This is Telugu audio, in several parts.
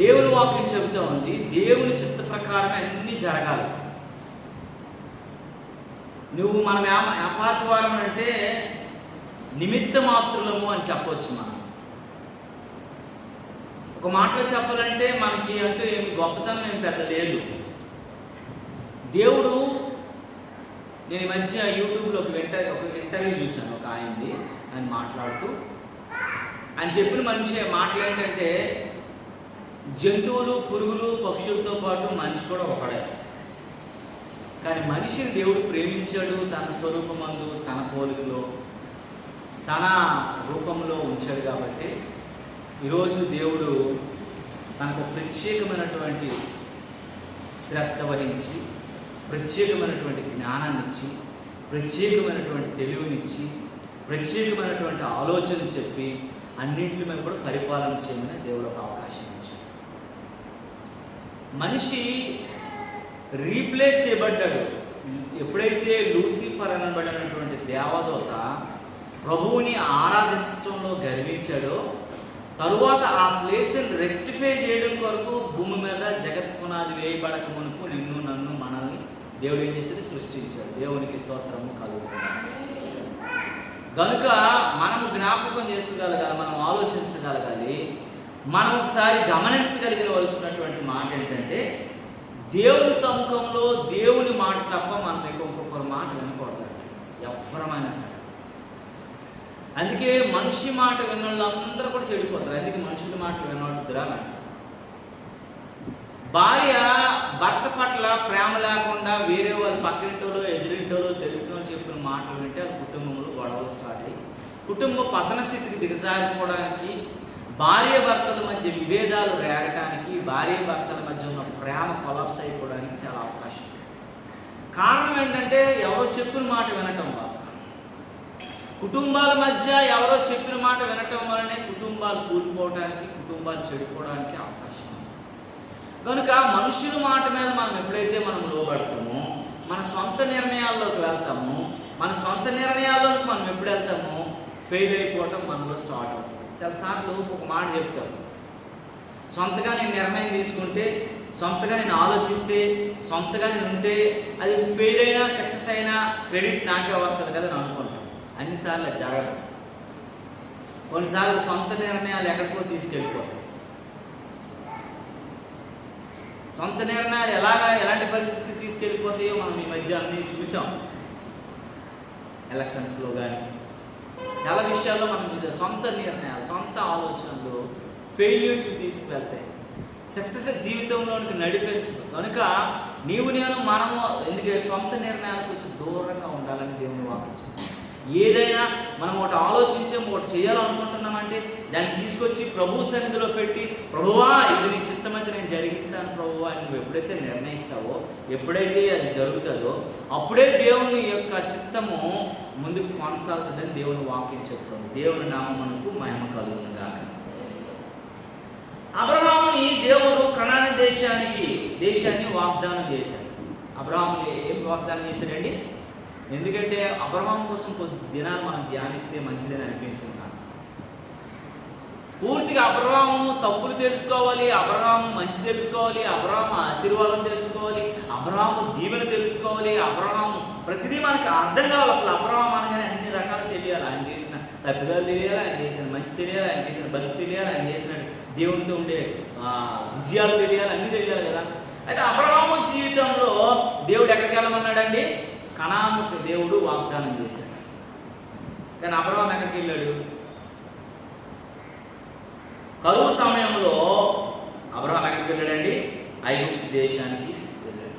దేవుని వాక్యం చెబుతూ ఉంది, దేవుని చిత్త ప్రకారం అన్నీ జరగాలి. నువ్వు మనం ఏపాటి వారం అంటే నిమిత్త మాత్రులము అని చెప్పవచ్చు. మనం ఒక మాటలో చెప్పాలంటే మనకి అంటూ ఏమి గొప్పతనం ఏమి పెద్ద లేదు. దేవుడు, నేను ఈ మధ్య యూట్యూబ్లో ఒక ఇంటర్వ్యూ చూశాను ఒక ఆయనది. ఆయన మాట్లాడుతూ ఆయన చెప్పిన మాటలు ఏంటంటే, జంతువులు, పురుగులు, పక్షులతో పాటు మనిషి కూడా ఒకడే. కానీ మనిషిని దేవుడు ప్రేమించాడు, తన స్వరూపమందు, తన పోలికలో, తన రూపంలో ఉంచాడు. కాబట్టి ఈరోజు దేవుడు తనకు ప్రత్యేకమైనటువంటి శ్రద్ధ వహించి, ప్రత్యేకమైనటువంటి జ్ఞానాన్ని ఇచ్చి, ప్రత్యేకమైనటువంటి తెలివినిచ్చి, ప్రత్యేకమైనటువంటి ఆలోచన చెప్పి అన్నింటి మీద కూడా పరిపాలన చేయమని దేవుడు ఒక అవకాశం ఇచ్చాడు. మనిషి రీప్లేస్ చేయబడ్డాడు. ఎప్పుడైతే లూసిఫర్ అనబడినటువంటి దేవదూత ప్రభువుని ఆరాధించడంలో గర్వించాడో, తరువాత ఆ ప్లేస్ని రెక్టిఫై చేయడం కొరకు భూమి మీద జగత్ పునాది వేయబడక మునుపు నిన్ను, నన్ను, మనల్ని దేవుడు ఏం చేసి సృష్టించాడు. దేవునికి స్తోత్రము కలుగుతుంది. కనుక మనము జ్ఞాపకం చేసుకోగలగాలి, మనం ఆలోచించగలగాలి. మనం ఒకసారి గమనించగలిగినవలసినటువంటి మాట ఏంటంటే, దేవుని సముఖంలో దేవుని మాట తప్ప మనం ఇంకొకరి మాట వినకూడదు ఎవరమైనా సరే. అందుకే మనిషి మాట విన్న వాళ్ళందరూ కూడా చెడిపోతారు. అందుకే మనుషుల మాట వినవద్దురా అని అంటారు. భార్య భర్త పట్ల ప్రేమ లేకుండా వేరే వాళ్ళు పక్కింటోలో, ఎదురింటోలో, తెలిసిన చెప్పిన మాటలు వింటే ఆ కుటుంబంలో గొడవలు స్టార్ట్ అయ్యి కుటుంబ పతన స్థితికి దిగజారిపోవడానికి, భార్య భర్తల మధ్య విభేదాలు రేగటానికి, భార్య భర్తల మధ్య ఉన్న ప్రేమ కొలాప్స్ అయిపోవడానికి చాలా అవకాశం. కారణం ఏంటంటే ఎవరో చెప్పిన మాట వినటం వల్ల. కుటుంబాల మధ్య ఎవరో చెప్పిన మాట వినటం వల్లనే కుటుంబాలు కూలిపోవడానికి, కుటుంబాలు చెడిపోవడానికి అవకాశం ఉంది. కనుక మనుషుల మాట మీద మనం ఎప్పుడైతే మనం లోబడతామో, మన సొంత నిర్ణయాల్లోకి వెళ్తామో, మన సొంత నిర్ణయాల్లోకి మనం ఎప్పుడు వెళ్తామో ఫెయిల్ అయిపోవటం మనలో స్టార్ట్ అవుతుంది. చాలాసార్లు ఒక మాట చెప్తాను, సొంతగా నేను నిర్ణయం తీసుకుంటే, సొంతగా నేను ఆలోచిస్తే, సొంతగా నేను ఉంటే అది ఫెయిల్ అయినా సక్సెస్ అయినా క్రెడిట్ నాకే వస్తుంది కదా అని అనుకుంటాను. అన్నిసార్లు అది జరగదు. కొన్నిసార్లు సొంత నిర్ణయాలు ఎక్కడికో తీసుకెళ్ళిపోతాయి. సొంత నిర్ణయాలు ఎలాంటి పరిస్థితి తీసుకెళ్ళిపోతాయో మనం ఈ మధ్య అన్నీ చూసాం. ఎలక్షన్స్లో కానీ చాలా విషయాల్లో మనం చూసాం. సొంత నిర్ణయాలు, సొంత ఆలోచనలు ఫెయిల్యూర్స్కి తీసుకువెళ్తాయి, సక్సెస్ జీవితంలోనికి నడిపించదు. కనుక మనము ఎందుకంటే సొంత నిర్ణయాలకు కొంచెం దూరంగా ఉండాలని దేవుని వాక్యం. ఏదైనా మనం ఒకటి ఆలోచించి ఒకటి చేయాలనుకుంటున్నామంటే దాన్ని తీసుకొచ్చి ప్రభు సన్నిధిలో పెట్టి, ప్రభువా ఇది నీ చిత్తమైతే నేను జరిగిస్తాను ప్రభువా అని నువ్వు ఎప్పుడైతే నిర్ణయిస్తావో, ఎప్పుడైతే అది జరుగుతుందో అప్పుడే దేవుని యొక్క చిత్తము ముందుకు కొనసాగుతుందని దేవుని వాక్యం చెప్తుంది. దేవుని నామమునకు మహిమ కలుగును గాక. అబ్రహాముని దేవుడు కనాను దేశాన్ని వాగ్దానం చేశాడు. అబ్రహాముని ఏం వాగ్దానం చేశాడండి? ఎందుకంటే అబ్రహాం కోసం కొద్ది దినాలు మనం ధ్యానిస్తే మంచిదని అనిపించింది నాకు. పూర్తిగా అబ్రహాము తప్పులు తెలుసుకోవాలి, అబ్రహాము మంచి తెలుసుకోవాలి, అబ్రహాము ఆశీర్వాదం తెలుసుకోవాలి, అబ్రహాము దీవెన తెలుసుకోవాలి, అబ్రహాము ప్రతిదీ మనకి అర్థం కావాలి. అసలు అబ్రహాం అనగానే అన్ని రకాలు తెలియాలి. ఆయన చేసిన తప్పిదాలు తెలియాలి, ఆయన చేసిన మంచి తెలియాలి, ఆయన చేసిన బతుకు తెలియాలి, ఆయన చేసిన దేవునితో ఉండే విజయాలు తెలియాలి, అన్నీ తెలియాలి కదా. అయితే అబ్రహాము జీవితంలో దేవుడు ఎక్కడికి వెళ్ళమన్నాడండి? కనానుకు దేవుడు వాగ్దానం చేశాడు. కానీ అబ్రహాం ఎక్కడికి వెళ్ళాడు? కరువు సమయంలో అబ్రహాం ఎక్కడికి వెళ్ళాడండి? ఐగుప్తు దేశానికి వెళ్ళాడు.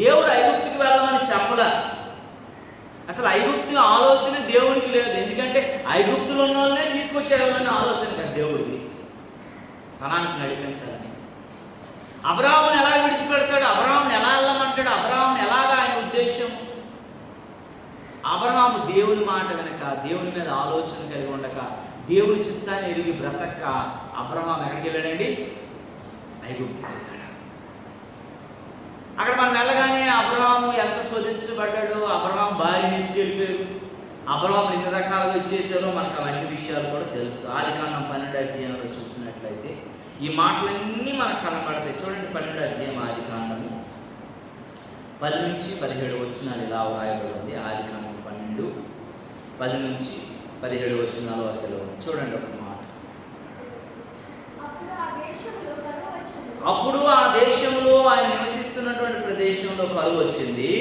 దేవుడు ఐగుప్తుకి వెళ్ళమని చెప్పలే. అసలు ఐగుప్తు ఆలోచన దేవుడికి లేదు. ఎందుకంటే ఐగుప్తులో ఉన్న వాళ్ళనే తీసుకొచ్చేయాలని ఆలోచన కదా దేవుడికి, కనానుకు నడిపించాలని. అబ్రహాముని ఎలా విడిచిపెడతాడు? అబ్రహాముని ఎలా వెళ్ళమంటాడు? అబ్రహాముని ఎలాగా ఆయన ఉద్దేశం? అబ్రహాము దేవుని మాట వెనక, దేవుని మీద ఆలోచన కలిగి ఉండక, దేవుని చిత్తాన్ని ఎరిగి బ్రతక అబ్రహాం ఎక్కడికి వెళ్ళాడండి? ఐగుప్తుకి వెళ్ళాడు. అక్కడ మనం వెళ్ళగానే అబ్రహాము ఎంత శోధించబడ్డాడో, అబ్రహాం భార్యని ఎత్తుకెళ్ళిపోయారు, అబ్రహాం ఎన్ని రకాలుగా ఇచ్చేసారో మనకు అవన్నీ విషయాలు కూడా తెలుసు. ఆదికాండం 12వ అధ్యాయంలో చూసినట్లయితే ఈ మాటలన్నీ మనకు కనబడతాయి. చూడండి 12వ అధ్యాయం ఆదికాండము 10 నుంచి 17 వచనాలు ఇలా వ్రాయబడింది. ఆదికాండం 12 10 నుంచి 17 వచనాల వరకు ఉంది. చూడండి ఒక మాట. అప్పుడు ఆ దేశంలో ఆయన నివసిస్తున్నటువంటి ప్రదేశంలో కరువు వచ్చింది.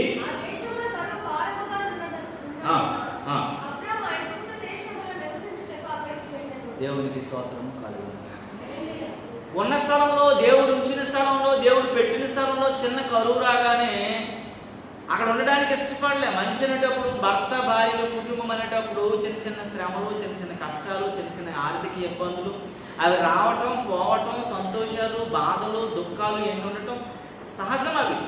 దేవునికి స్తోత్రం కలుగును. ఉన్న స్థలంలో, దేవుడు ఉంచిన స్థలంలో, దేవుడు పెట్టిన స్థలంలో చిన్న కరువు రాగానే అక్కడ ఉండడానికి ఇష్టపడలే. మనిషి అనేటప్పుడు, భర్త భార్యలు కుటుంబం అనేటప్పుడు చిన్న చిన్న శ్రమలు, చిన్న చిన్న కష్టాలు, చిన్న చిన్న ఆర్థిక ఇబ్బందులు అవి రావటం, పోవటం, సంతోషాలు, బాధలు, దుఃఖాలు ఎన్ని ఉండటం సహజం. అవి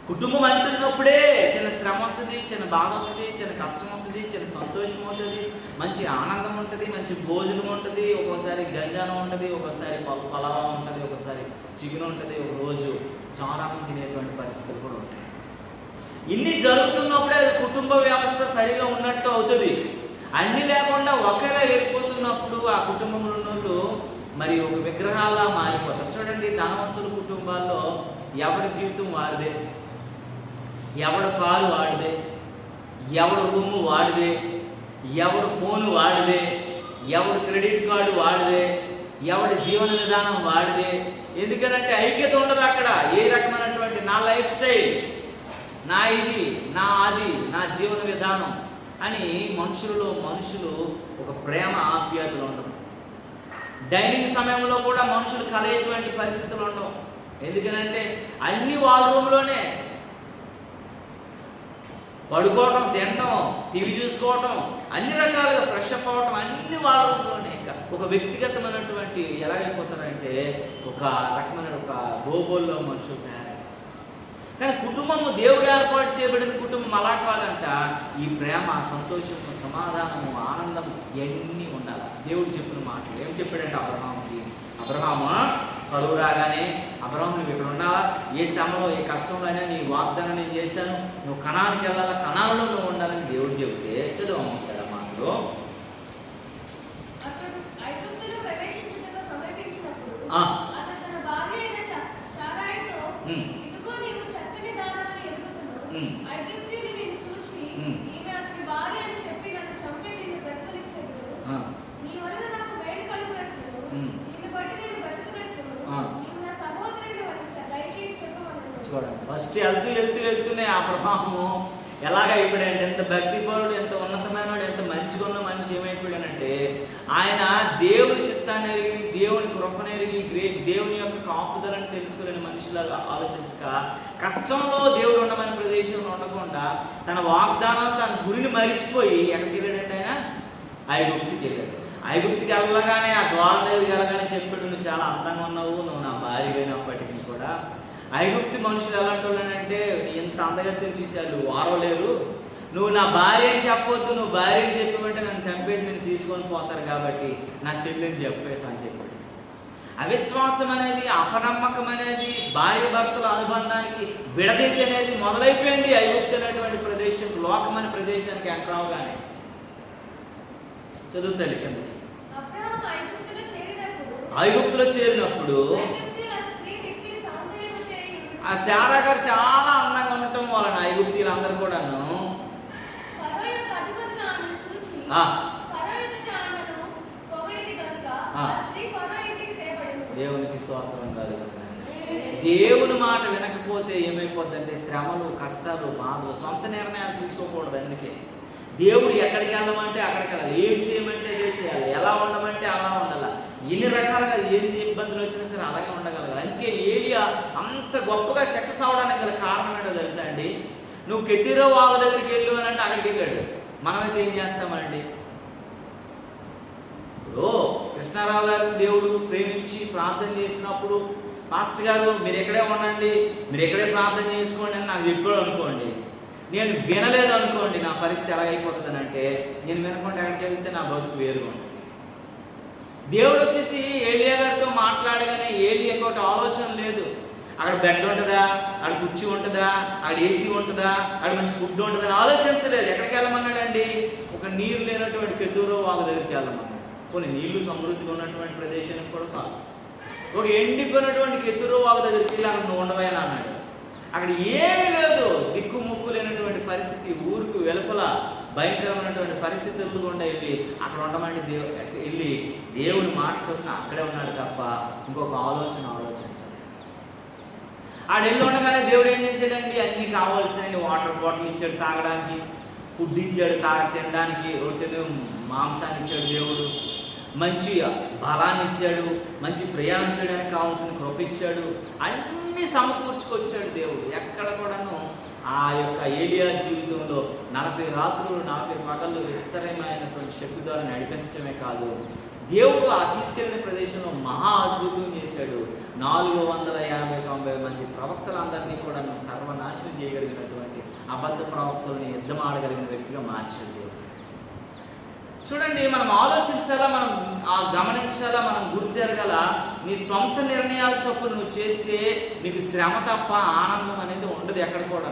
కుటుంబం అంటున్నప్పుడే చిన్న శ్రమ వస్తుంది, చిన్న బాధ వస్తుంది, చిన్న కష్టం వస్తుంది, చిన్న సంతోషం ఉంటుంది, మంచి ఆనందం ఉంటుంది, మంచి భోజనం ఉంటుంది, ఒక్కోసారి గంజానం ఉంటుంది, ఒక్కోసారి పలావా ఉంటుంది, ఒక్కోసారి చికెన్ ఉంటుంది, ఒక రోజు చారాన్ని తినేటువంటి పరిస్థితులు కూడా ఉంటాయి. ఇన్ని జరుగుతున్నప్పుడే అది కుటుంబ వ్యవస్థ సరిగా ఉన్నట్టు అవుతుంది. అన్ని లేకుండా ఒకేలా వెళ్ళిపోతున్నప్పుడు ఆ కుటుంబంలో ఉన్నోళ్ళు మరి ఒక విగ్రహాల్లా మారిపోతారు. చూడండి, ధనవంతుల కుటుంబాల్లో ఎవరి జీవితం వారిదే, ఎవడు కారు వాడిదే, ఎవడు రూము వాడిదే, ఎవడు ఫోను వాడిదే, ఎవడు క్రెడిట్ కార్డు వాడిదే, ఎవడి జీవన విధానం వాడిదే. ఎందుకనంటే ఐక్యత ఉండదు అక్కడ. ఏ రకమైనటువంటి నా లైఫ్ స్టైల్, నా ఇది, నా అది, నా జీవన విధానం అని మనుషులు ఒక ప్రేమ ఆప్యాయతలు ఉండవు. డైనింగ్ సమయంలో కూడా మనుషులు కలిగేటువంటి పరిస్థితులు ఉండవు. ఎందుకనంటే అన్ని వాళ్ళ రూమ్లోనే పడుకోవటం, తినడం, టీవీ చూసుకోవటం, అన్ని రకాలుగా ఫ్రెష్ అప్ అవ్వటం అన్ని వాళ్ళ రూమ్లోనే. ఇంకా ఒక వ్యక్తిగతమైనటువంటి ఎలాగైపోతారంటే ఒక రకమైన ఒక రోబోల్లో మనుషులు తయారు. కానీ కుటుంబము, దేవుడు ఏర్పాటు చేయబడిన కుటుంబం అలా కాదంట. ఈ ప్రేమ, సంతోషము, సమాధానము, ఆనందము ఇవన్నీ ఉండాలి. దేవుడు చెప్పిన మాటలు ఏం చెప్పాడంటే అబ్రహాముకి, అబ్రహాము కరువు రాగానే అబ్రహాము నువ్వు ఇక్కడ ఉండాలా, ఏ శ్రమలో ఏ కష్టంలో అయినా నీ వాగ్దానం నేను చేశాను, నువ్వు కనానికి వెళ్ళాలా, కనాలలో నువ్వు ఉండాలని దేవుడు చెబితే చదువు సార్ ఆ మాటలో. చూడండి, ఫస్ట్ వెళ్తూనే అబ్రహాము ఎలాగైపోయాడంటే, ఎంత భక్తిపరుడు, ఎంత ఉన్నతమైనడు, ఎంత మంచిగా ఉన్న మనిషి ఏమైపోయాడంటే ఆయన దేవుని చిత్తాన్ని ఎరిగి, దేవుని కృపను ఎరిగి, దేవుని యొక్క కాపుదలను తెలుసుకోలేని మనుషులాగా ఆలోచించక, కష్టంలో దేవుడు ఉండమని ప్రదేశంలో ఉండకుండా తన వాగ్దానం, తన గురిని మరిచిపోయి ఎక్కడికి వెళ్ళాడంటే ఆయన ఐగుప్తుకి వెళ్ళాడు. ఐగుప్తుకి వెళ్ళగానే ఆ ద్వారం దగ్గరికి వెళ్ళగానే చెప్పాడు, నువ్వు చాలా అందంగా ఉన్నావు, నువ్వు నా భార్య అయినప్పటికీ కూడా. ఐగుప్తు మనుషులు ఎలాంటి వాళ్ళనంటే, ఇంత అందగత్యం చూశారు వారవలేరు, నువ్వు నా భార్య అని చెప్పవద్దు, నువ్వు భార్య అని చెప్పమంటే నన్ను చంపేసి నేను తీసుకొని పోతారు కాబట్టి నా చెల్లిని చెప్పేసి అని చెప్పాడు. అవిశ్వాసం అనేది, అపనమ్మకం అనేది, భార్య భర్తల అనుబంధానికి విడదీతి అనేది మొదలైపోయింది ఐగుప్తు అనేటువంటి ప్రదేశం, లోకమైన ప్రదేశానికి ఎంటర్ అవగానే. చదువుతాడు కిందకి. ఐగుప్తులో చేరినప్పుడు ఆ శారా గారు చాలా అందంగా ఉండటం వలన ఐగుప్తీయులందరూ కూడాను దేవునికి స్తోత్రం కలుగును. దేవుని మాట వినకపోతే ఏమైపోద్దంటే శ్రమలు, కష్టాలు, బాధలు, సొంత నిర్ణయాలు తీసుకోకూడదు. అందుకే దేవుడు ఎక్కడికి వెళ్ళమంటే అక్కడికి వెళ్ళాలి, ఏం చేయమంటే అదే చేయాలి, ఎలా ఉండమంటే అలా ఉండాలి. ఎన్ని రకాలుగా ఏది ఇబ్బందులు వచ్చినా సరే అలాగే ఉండగలగాలి. అందుకే ఏలియా అంత గొప్పగా సక్సెస్ అవ్వడానికి గల కారణం ఏంటో తెలుసా అండి? నువ్వు కెతీరో వాగు దగ్గరికి వెళ్ళు అని అంటే అక్కడికి వెళ్ళాడు. మనమైతే ఏం చేస్తామండి? ఇప్పుడు కృష్ణారావు గారు దేవుడు ప్రేమించి ప్రార్థన చేసినప్పుడు పాస్టర్ గారు మీరు ఎక్కడే ఉండండి, మీరు ఎక్కడే ప్రార్థన చేసుకోండి అని నాకు చెప్పాడు అనుకోండి, నేను వినలేదు అనుకోండి, నా పరిస్థితి ఎలాగైపోతుంది అంటే, నేను వినకుండా ఎక్కడికి వెళ్తే నా బతుకు వేరుగా ఉంటుంది. దేవుడు వచ్చేసి ఏలియా గారితో మాట్లాడగానే ఏలియా ఇంకోటి ఆలోచన లేదు. అక్కడ బెడ్ ఉంటుందా, అక్కడ కుర్చీ ఉంటుందా, అక్కడ ఏసీ ఉంటుందా, అక్కడ మంచి ఫుడ్ ఉంటుందని ఆలోచించలేదు. ఎక్కడికి వెళ్ళమన్నాడండి? ఒక నీరు లేనటువంటి కెతూరో వాగు దగ్గరికి వెళ్ళమన్నాడు. కొన్ని నీళ్లు సమృద్ధిగా ఉన్నటువంటి ప్రదేశానికి కూడా కాదు. ఒక ఎండిపోయినటువంటి కెతురు వాగు దగ్గరికి వెళ్ళి అక్కడ నువ్వు ఉండవైనా అన్నాడు. అక్కడ ఏమీ లేదు, దిక్కు ముక్కు లేనటువంటి పరిస్థితి, ఊరికి వెలుపల భయంకరమైనటువంటి పరిస్థితులు గుండా వెళ్ళి అక్కడ ఉండమని వెళ్ళి దేవుని మాట చొప్పున అక్కడే ఉన్నాడు తప్ప ఇంకొక ఆలోచించాలి. ఆడెళ్ళి ఉండగానే దేవుడు ఏం చేశాడండి, అన్నీ కావాల్సిన వాటర్ బాటిల్ ఇచ్చాడు తాగడానికి, ఫుడ్ ఇచ్చాడు తినడానికి, రొట్టెలు మాంసాన్ని ఇచ్చాడు దేవుడు, మంచి బలాన్ని ఇచ్చాడు, మంచి ప్రయాణం చేయడానికి కావాల్సిన కృప ఇచ్చాడు, అన్నీ సమకూర్చుకొచ్చాడు దేవుడు. ఎక్కడ కూడాను ఆ యొక్క ఏలియా జీవితంలో 40 రాత్రులు 40 పగళ్ళు విస్తరమైనటువంటి శక్తి ద్వారా నడిపించడమే కాదు, దేవుడు ఆ తీసుకెళ్లిన ప్రదేశంలో మహా అద్భుతం చేశాడు. 480-90 మంది ప్రవక్తలందరినీ కూడా సర్వనాశనం చేయగలిగినటువంటి అబద్ధ ప్రవక్తలని యుద్ధం ఆడగలిగిన వ్యక్తిగా మార్చాడు దేవుడు. చూడండి, మనం ఆలోచించాలా, మనం గమనించాలా, మనం గుర్తెరగల. నీ సొంత నిర్ణయాల చొప్పున నువ్వు చేస్తే నీకు శ్రమ తప్ప ఆనందం అనేది ఉండదు ఎక్కడ కూడా.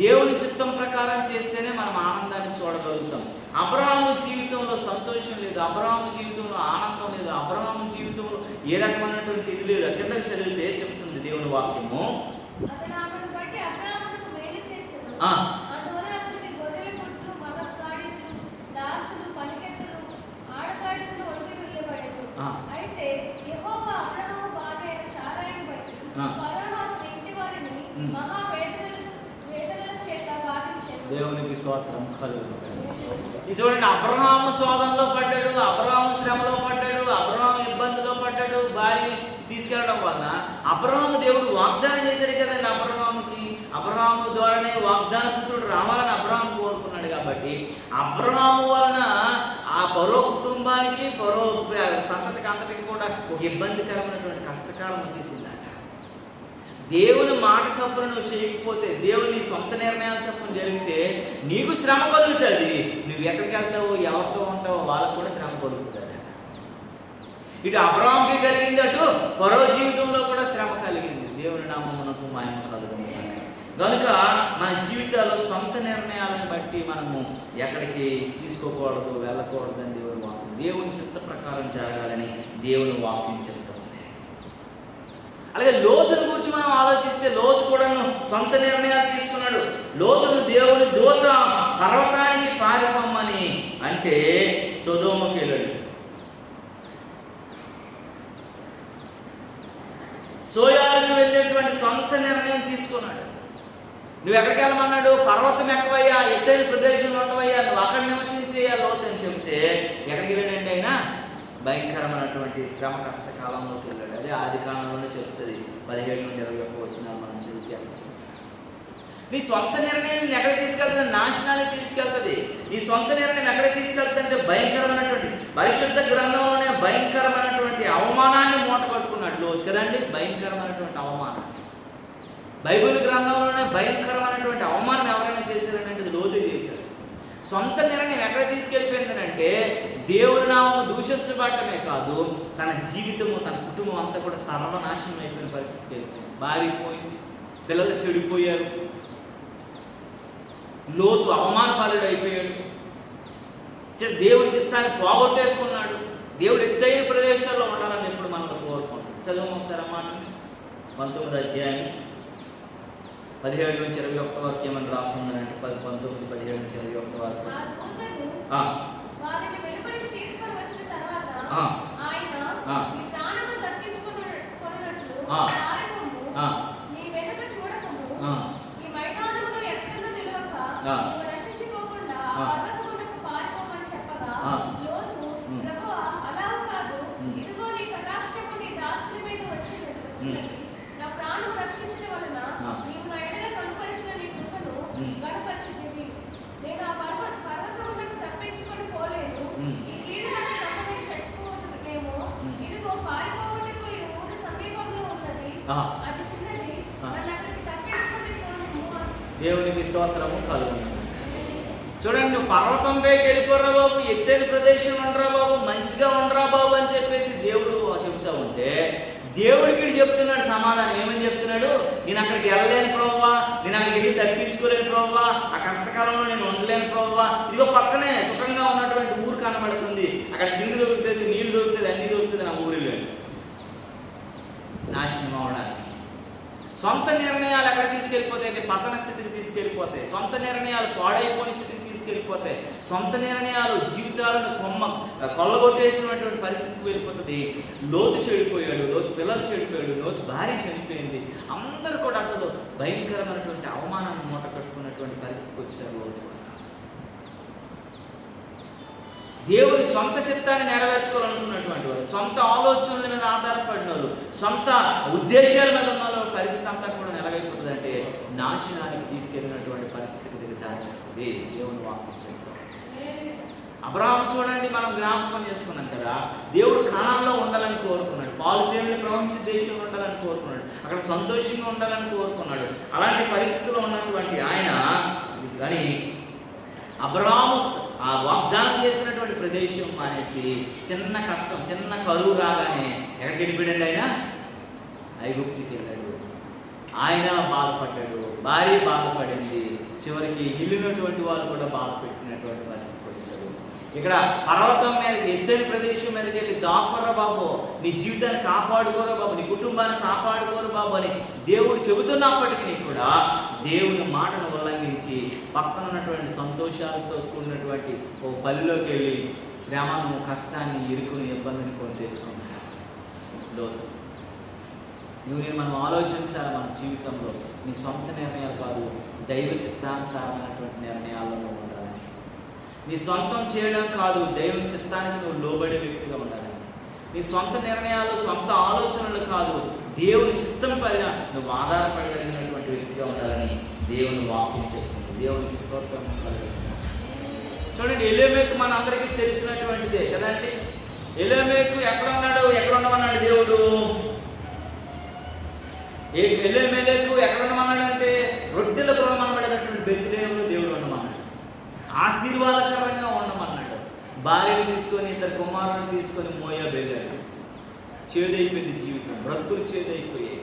దేవుని చిత్తం ప్రకారం చేస్తేనే మనం ఆనందాన్ని చూడగలుగుతాం. అబ్రహాము జీవితంలో సంతోషం లేదు, అబ్రహాము జీవితంలో ఆనందం లేదు, అబ్రహాము జీవితంలో ఏ రకమైనటువంటి ఇది లేదు. కిందకి చదివితే చెప్తుంది దేవుని వాక్యము, దేవునికి స్తోత్రం కలుగును. ఇది చూడండి, అబ్రహాము శోధనలో పడ్డాడు, అబ్రహాము శ్రమలో పడ్డాడు, అబ్రహాము ఇబ్బందిలో పడ్డాడు. భార్యని తీసుకెళ్ళడం వలన అబ్రహాము దేవుడు వాగ్దానం చేశాడు కదండి. అబ్రహాము ద్వారానే వాగ్దాన పుత్రుడు రావాలని అబ్రహాము కోరుకున్నాడు. కాబట్టి అబ్రహాము వలన ఆ పరో కుటుంబానికి, పరో సంతతికి అంతటికి కూడా ఒక ఇబ్బందికరమైనటువంటి కష్టకాలం వచ్చేసిందట. దేవుని మాట చొప్పున నువ్వు చేయకపోతే, దేవుని సొంత నిర్ణయాల చొప్పున జరిగితే నీకు శ్రమ కలుగుతుంది. నువ్వు ఎక్కడికి వెళ్తావు, ఎవరితో ఉంటావో వాళ్ళకు కూడా శ్రమ కలుగుతుంది. ఇటు అబ్రహాముకి కలిగింది, అటు ఫరో జీవితంలో కూడా శ్రమ కలిగింది. దేవుని నామమునకు మహిమ కలుగుతుంది. కనుక మన జీవితాల్లో సొంత నిర్ణయాలను బట్టి మనము ఎక్కడికి తీసుకోకూడదు, వెళ్ళకూడదు అని దేవుని వాక్యం. దేవుని చిత్త ప్రకారం జరగాలని దేవుని వాక్యం చెప్తుంది. అలాగే లోతుని గురించి మనం ఆలోచిస్తే, లోతు కూడా సొంత నిర్ణయాలు తీసుకున్నాడు. లోతును దేవుని దూత పర్వతానికి పారిపోమ్మని అంటే సొదొమకి వెళ్ళాడు. సోయాలకు వెళ్ళేటువంటి సొంత నిర్ణయం తీసుకున్నాడు. నువ్వు ఎక్కడికి వెళ్ళమన్నాడు, పర్వతం ఎక్కవయ్యా, ఎత్తైన ప్రదేశంలో ఉండవయ్యా, నువ్వు అక్కడ నివసించేయా లోతు అని చెబితే ఎక్కడికి వెళ్ళాడండి ఆయన? భయంకరమైనటువంటి శ్రమ కష్టకాలంలోకి వెళ్ళాడు. అదే ఆది కాలంలోనే చెప్తుంది. 17-21 వచనాలు మనం చదివితే నీ సొంత నిర్ణయం నేను ఎక్కడ తీసుకెళ్తుంది? నాశనానికి తీసుకెళ్తుంది. నీ సొంత నిర్ణయం ఎక్కడ తీసుకెళ్తుంది అంటే భయంకరమైనటువంటి, పరిశుద్ధ గ్రంథంలోనే భయంకరమైనటువంటి అవమానాన్ని మూట కట్టుకున్నాడు లోతు కదండి. భయంకరమైనటువంటి అవమానం బైబిల్ గ్రంథంలోనే భయంకరమైనటువంటి అవమానం ఎవరైనా చేశారనేది లోతు చేశారు. సొంత నిర్ణయం ఎక్కడ తీసుకెళ్ళిపోయిందనంటే దేవుని నామము దూషించబడటమే కాదు, తన జీవితము, తన కుటుంబం అంతా కూడా సర్వనాశనం అయిపోయిన పరిస్థితికి వెళ్ళిపోయింది. బారిపోయింది, పిల్లలు చెడిపోయారు, లోతు అవమానపాలుడు అయిపోయాడు, దేవుడి చిత్తాన్ని పోగొట్టేసుకున్నాడు. దేవుడు ఎత్తైన ప్రదేశాల్లో ఉండాలని ఎప్పుడు మనల్ని కోరుకుంటాడు. చదువు ఒకసారి అన్నమాట. 19వ అధ్యాయం 17-21 వరకు ఏమని రాస్తుందంటే 19-17 వరకు దేవునికి స్తోత్రము కలుగును. చూడండి, నువ్వు పర్వతం పైకి వెళ్ళిపోరా బాబు, ఎత్తైన ప్రదేశం ఉండరా బాబు, మంచిగా ఉండరా బాబు అని చెప్పేసి దేవుడు చెబుతూ ఉంటే దేవుడికి చెప్తున్నాడు సమాధానం. ఏమని చెప్తున్నాడు? నేను అక్కడికి వెళ్ళలేని ప్రభువా, నేను అక్కడికి వెళ్ళి తప్పించుకోలేని ప్రభువా, ఆ కష్టకాలంలో నేను ఉండలేని ప్రభువా, ఇదిగో పక్కనే సుఖంగా ఉన్నటువంటి ఊరు కనబడుతుంది అక్కడ గిన్నె దొరుకుతుంది, నీళ్ళు దొరుకుతుంది, అన్నీ దొరుకుతుంది నా ఊరిలో నాశనం అవడానికి. సొంత నిర్ణయాలు ఎక్కడ తీసుకెళ్ళిపోతాయి? పతన స్థితికి తీసుకెళ్ళిపోతాయి. సొంత నిర్ణయాలు పాడైపోయిన స్థితికి తీసుకెళ్ళిపోతాయి. సొంత నిర్ణయాలు జీవితాలను కొల్లగొట్టేసినటువంటి పరిస్థితికి వెళ్ళిపోతుంది. లోతు చెడిపోయాడు, లోతు పిల్లలు చెడిపోయాడు, లోతు భార్య చనిపోయింది. అందరూ కూడా అసలు భయంకరమైనటువంటి అవమానాన్ని మూట కట్టుకున్నటువంటి పరిస్థితికి వచ్చారు లోతు. దేవుని సొంత చిత్తాన్ని నెరవేర్చుకోవాలనుకున్నటువంటి వారు, సొంత ఆలోచనల మీద ఆధారపడిన వాళ్ళు, సొంత ఉద్దేశాల మీద ఉన్న పరిస్థితి అంతా కూడా నెరవేరిపోతుంది. అంటే నాశనానికి తీసుకెళ్ళినటువంటి పరిస్థితికి దిగజారి చేస్తుంది దేవుని వాక్యం చెప్తాం. అబ్రహాము చూడండి, మనం జ్ఞాపకం చేసుకున్నాం కదా, దేవుడు కానాన్లో ఉండాలని కోరుకున్నాడు, పాలు తేనెలు ప్రవహించే దేశంలో ఉండాలని కోరుకున్నాడు, అక్కడ సంతోషంగా ఉండాలని కోరుకున్నాడు. అలాంటి పరిస్థితుల్లో ఉన్నటువంటి ఆయన కానీ అబ్రహాము ఆ వాగ్దానం చేసినటువంటి ప్రదేశం మానేసి చిన్న కష్టం, చిన్న కరువు రాగానే ఎక్కడికి వెళ్ళిపోయాడు? ఆయన ఐగుప్తుకి వెళ్ళాడు. ఆయన బాధపడ్డాడు, భార్య బాధపడింది, చివరికి వెళ్ళినటువంటి వాళ్ళు కూడా బాధ పెట్టినటువంటి పరిస్థితికి వచ్చాడు. ఇక్కడ పర్వతం మీదకి, ఎత్తైన ప్రదేశం మీదకి వెళ్ళి దాక్కోరా బాబు, నీ జీవితాన్ని కాపాడుకోరా బాబు, నీ కుటుంబాన్ని కాపాడుకోరు బాబు అని దేవుడు చెబుతున్నప్పటికీ కూడా దేవుని మాటను ఉల్లంఘించి పక్కన ఉన్నటువంటి సంతోషాలతో కూడినటువంటి ఓ పల్లెలోకి వెళ్ళి శ్రమను, కష్టాన్ని, ఇరుకుని, ఇబ్బందిని కొని తెచ్చుకుంటాడు లోతు. నేను మనం ఆలోచించాలి మన జీవితంలో నీ సొంత నిర్ణయాలు కాదు, దైవ చిత్తానుసారమైనటువంటి నిర్ణయాల్లో ఉండాలి. నీ సొంతం చేయడం కాదు, దేవుని చిత్తానికి నువ్వు లోబడే వ్యక్తిగా ఉండాలి. నీ సొంత నిర్ణయాలు, సొంత ఆలోచనలు కాదు, దేవుని చిత్తం పైన నువ్వు ఆధారపడగలిగినటువంటి వ్యక్తిగా ఉండాలని దేవుని వాక్యం చెప్తుంది. దేవునికి స్తోత్రం కలుగుతుంది. చూడండి, ఎలీమెకు మన అందరికీ తెలిసినటువంటిదే కదండి. ఎలీమెకు ఎక్కడ ఉన్నాడు? ఎక్కడ ఉండమన్నాడు దేవుడు? ఎలీమెకు ఎక్కడ ఉండమన్నాడు అంటే రొట్టెల గృహం అనబడినటువంటి బెత్లెహేములో దేవుడు ఉండమన్నాడు. ఆశీర్వాదకరంగా ఉండమన్నాడు. భార్యను తీసుకొని, ఇద్దరు కుమారులను తీసుకొని మోయాబు వెళ్ళాడు. చేదైపోయింది జీవితం, బ్రతుకులు చేదైపోయాయి.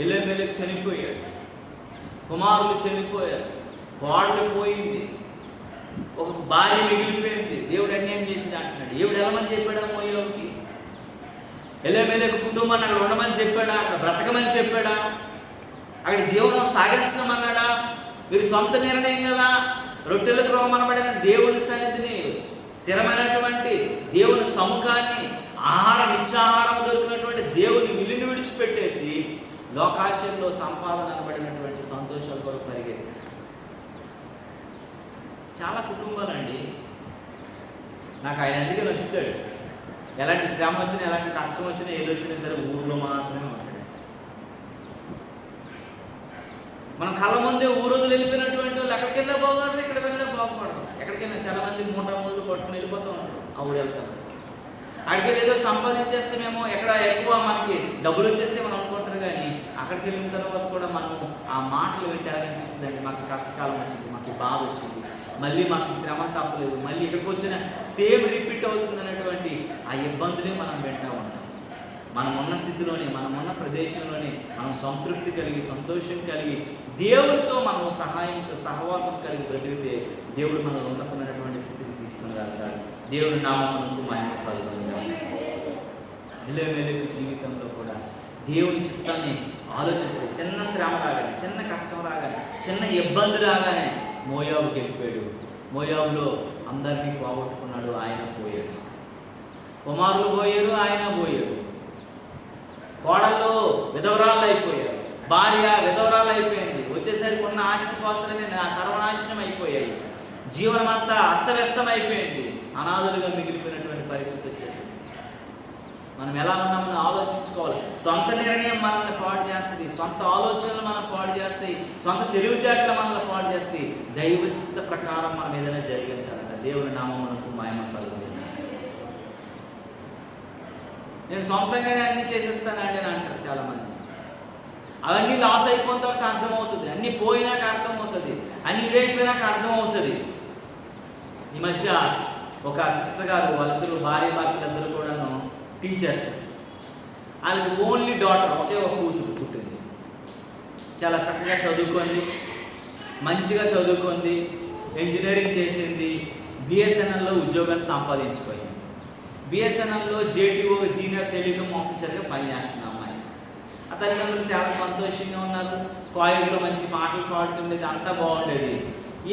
ఎలీమెకు చనిపోయాడు, కుమారులు చనిపోయారు, కోడలు పోయింది, ఒక భార్య మిగిలిపోయింది. దేవుడు అన్యాయం చేసి అంటున్నాడు. దేవుడు వెళ్ళమని చెప్పాడా మోయాబుకి? ఎలీమెకు కుటుంబాన్ని అక్కడ ఉండమని చెప్పాడా? అక్కడ బ్రతకమని చెప్పాడా? అక్కడ జీవనం సాగించమన్నాడా? మీరు సొంత నిర్ణయం కదా. రొట్టెల గృహం అనబడిన దేవుని సన్నిధిని, స్థిరమైనటువంటి దేవుని సముఖాన్ని, నిత్యాహారం దొరికినటువంటి దేవుని విలుని విడిచిపెట్టేసి లోకాశంలో సంపాదన అనబడినటువంటి సంతోషాల కొరకు పరిగెత్తారు. చాలా కుటుంబాలండి. నాకు ఆయన అందుకే నచ్చుతాడు. ఎలాంటి శ్రమ వచ్చినా, ఎలాంటి కష్టం వచ్చినా, ఏది వచ్చినా సరే ఊరిలో మాత్రమే ఉంటాడు. మనం కళ్ళ ముందే ఊరు వదిలి వెళ్ళిపోయినటువంటి వాళ్ళు ఎక్కడికి వెళ్ళా బాగోదు, ఇక్కడ వెళ్ళినా బాగుపడదు. ఎక్కడికి వెళ్ళినా చాలా మంది మూటలు పట్టుకుని వెళ్ళిపోతూ ఉంటారు. ఆ ఊరు వెళ్తారు. అక్కడికి వెళ్ళి ఏదో సంపాదించేస్తేమేమో, ఎక్కడ ఎక్కువ మనకి డబ్బులు వచ్చేస్తే మనం అనుకుంటారు. కానీ అక్కడికి వెళ్ళిన తర్వాత కూడా మనం ఆ మాటలు వింటే అనిపిస్తుంది అండి, మాకు కష్టకాలం వచ్చింది, మాకు బాధ వచ్చింది, మళ్ళీ మాకు శ్రమ తప్పలేదు, మళ్ళీ ఇక్కడికి వచ్చిన సేమ్ రిపీట్ అవుతుంది అనేటువంటి ఆ ఇబ్బందులే మనం వింటూ ఉంటాం. మనం ఉన్న స్థితిలోనే, మనం ఉన్న ప్రదేశంలోనే మనం సంతృప్తి కలిగి, సంతోషం కలిగి, దేవుడితో మనం సహవాసం కలిగి బ్రతికితే దేవుడు మనం ఉన్నతమైనటువంటి స్థితికి తీసుకుని వెళ్తాడు. దేవుడి నామమునకు మహిమ కలుగును. ఎలీమెకు జీవితంలో కూడా దేవుని చిత్తాన్ని ఆలోచించాలి. చిన్న శ్రమ రాగానే, చిన్న కష్టం రాగానే, చిన్న ఇబ్బంది రాగానే మోయాబుకి వెళ్ళిపోయాడు. మోయాబులో అందరినీ పోగొట్టుకున్నాడు, ఆయన పోయాడు. కుమారులు పోయారు, ఆయన పోయాడు. కోడళ్ళు విధవరాళ్ళు అయిపోయారు, భార్య విధవరాలు అయిపోయింది. వచ్చేసరికి ఉన్న ఆస్తిపాస్తులన్నీ సర్వనాశనం అయిపోయాయి. జీవనం అంతా అస్తవ్యస్తం అయిపోయింది. అనాథులుగా మిగిలిపోయినటువంటి పరిస్థితి వచ్చేసింది. మనం ఎలా ఉన్నామని ఆలోచించుకోవాలి. సొంత నిర్ణయం మనల్ని పాడు చేస్తుంది, సొంత ఆలోచనలు మనం పాడు చేస్తాయి, సొంత తెలివితేటలు మనల్ని పాడు చేస్తాయి. దైవ చిత్త ప్రకారం మనం ఏదైనా జరిగించాలంట. దేవుని నామమునకు మహిమ కలుగుతుంది. నేను సొంతంగానే అన్నీ చేసేస్తానండి అని అంటారు చాలామంది. అవన్నీ లాస్ అయిపోయిన తర్వాత అర్థమవుతుంది, అన్నీ పోయినాక అర్థమవుతుంది, అన్నీ ఇదైపోయినాక అర్థమవుతుంది. ఈ మధ్య ఒక సిస్టర్ గారు, వాళ్ళిద్దరు భార్య భర్తలిద్దరు కూడాను టీచర్స్. వాళ్ళకి ఓన్లీ డాటర్, ఒకే ఒక కూతురు పుట్టింది. చాలా చక్కగా చదువుకుంది, మంచిగా చదువుకుంది, ఇంజనీరింగ్ చేసింది, బిఎస్ఎన్ఎల్లో ఉద్యోగాన్ని సంపాదించుకుంది. బిఎస్ఎన్ఎల్లో జేటీఓ జూనియర్ టెలికాం ఆఫీసర్గా పనిచేస్తుంది అమ్మాయి. ఆ తల్లిదండ్రులు చాలా సంతోషంగా ఉన్నారు. కాలేజీలో మంచి పాటలు పాడుతుండేది, అంతా బాగుండేది.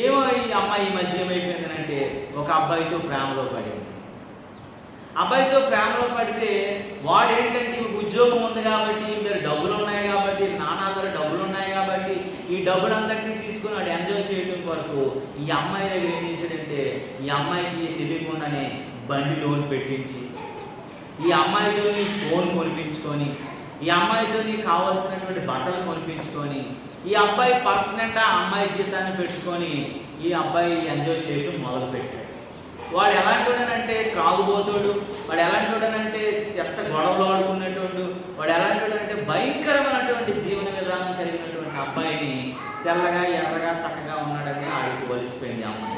ఏమో ఈ అమ్మాయి ఈ మధ్య ఏమైపోయిందనంటే ఒక అబ్బాయితో ప్రేమలో పడింది. అబ్బాయితో ప్రేమలో పడితే వాడు ఏంటంటే ఈమెకు ఉద్యోగం ఉంది కాబట్టి, ఈమె దగ్గర డబ్బులు ఉన్నాయి కాబట్టి, నాన్న దగ్గర డబ్బులు ఉన్నాయి కాబట్టి ఈ డబ్బులందరినీ తీసుకుని వాడు ఎంజాయ్ చేయడం వరకు ఈ అమ్మాయి దగ్గర ఏం చేశాడంటే ఈ అమ్మాయికి తెలియకుండానే బండి లోన్ పెట్టించి, ఈ అమ్మాయితో ఫోన్ కొనిపించుకొని, ఈ అమ్మాయితో కావాల్సినటువంటి బట్టలు కొనిపించుకొని, ఈ అబ్బాయి పర్సనెంట్ ఆ అమ్మాయి జీతాన్ని పెట్టుకొని ఈ అబ్బాయి ఎంజాయ్ చేయడం మొదలుపెట్టాడు. వాడు ఎలాంటివాడనంటే త్రాగుబోతాడు, వాడు ఎలాంటివాడనంటే చెత్త గొడవలు ఆడుకునేటోడు, వాడు ఎలాంటివాడనంటే భయంకరమైనటువంటి జీవన విధానం కలిగినటువంటి అబ్బాయిని తెల్లగా ఎర్రగా చక్కగా ఉన్నాడని ఆడికి వలిసిపోయింది అమ్మాయి.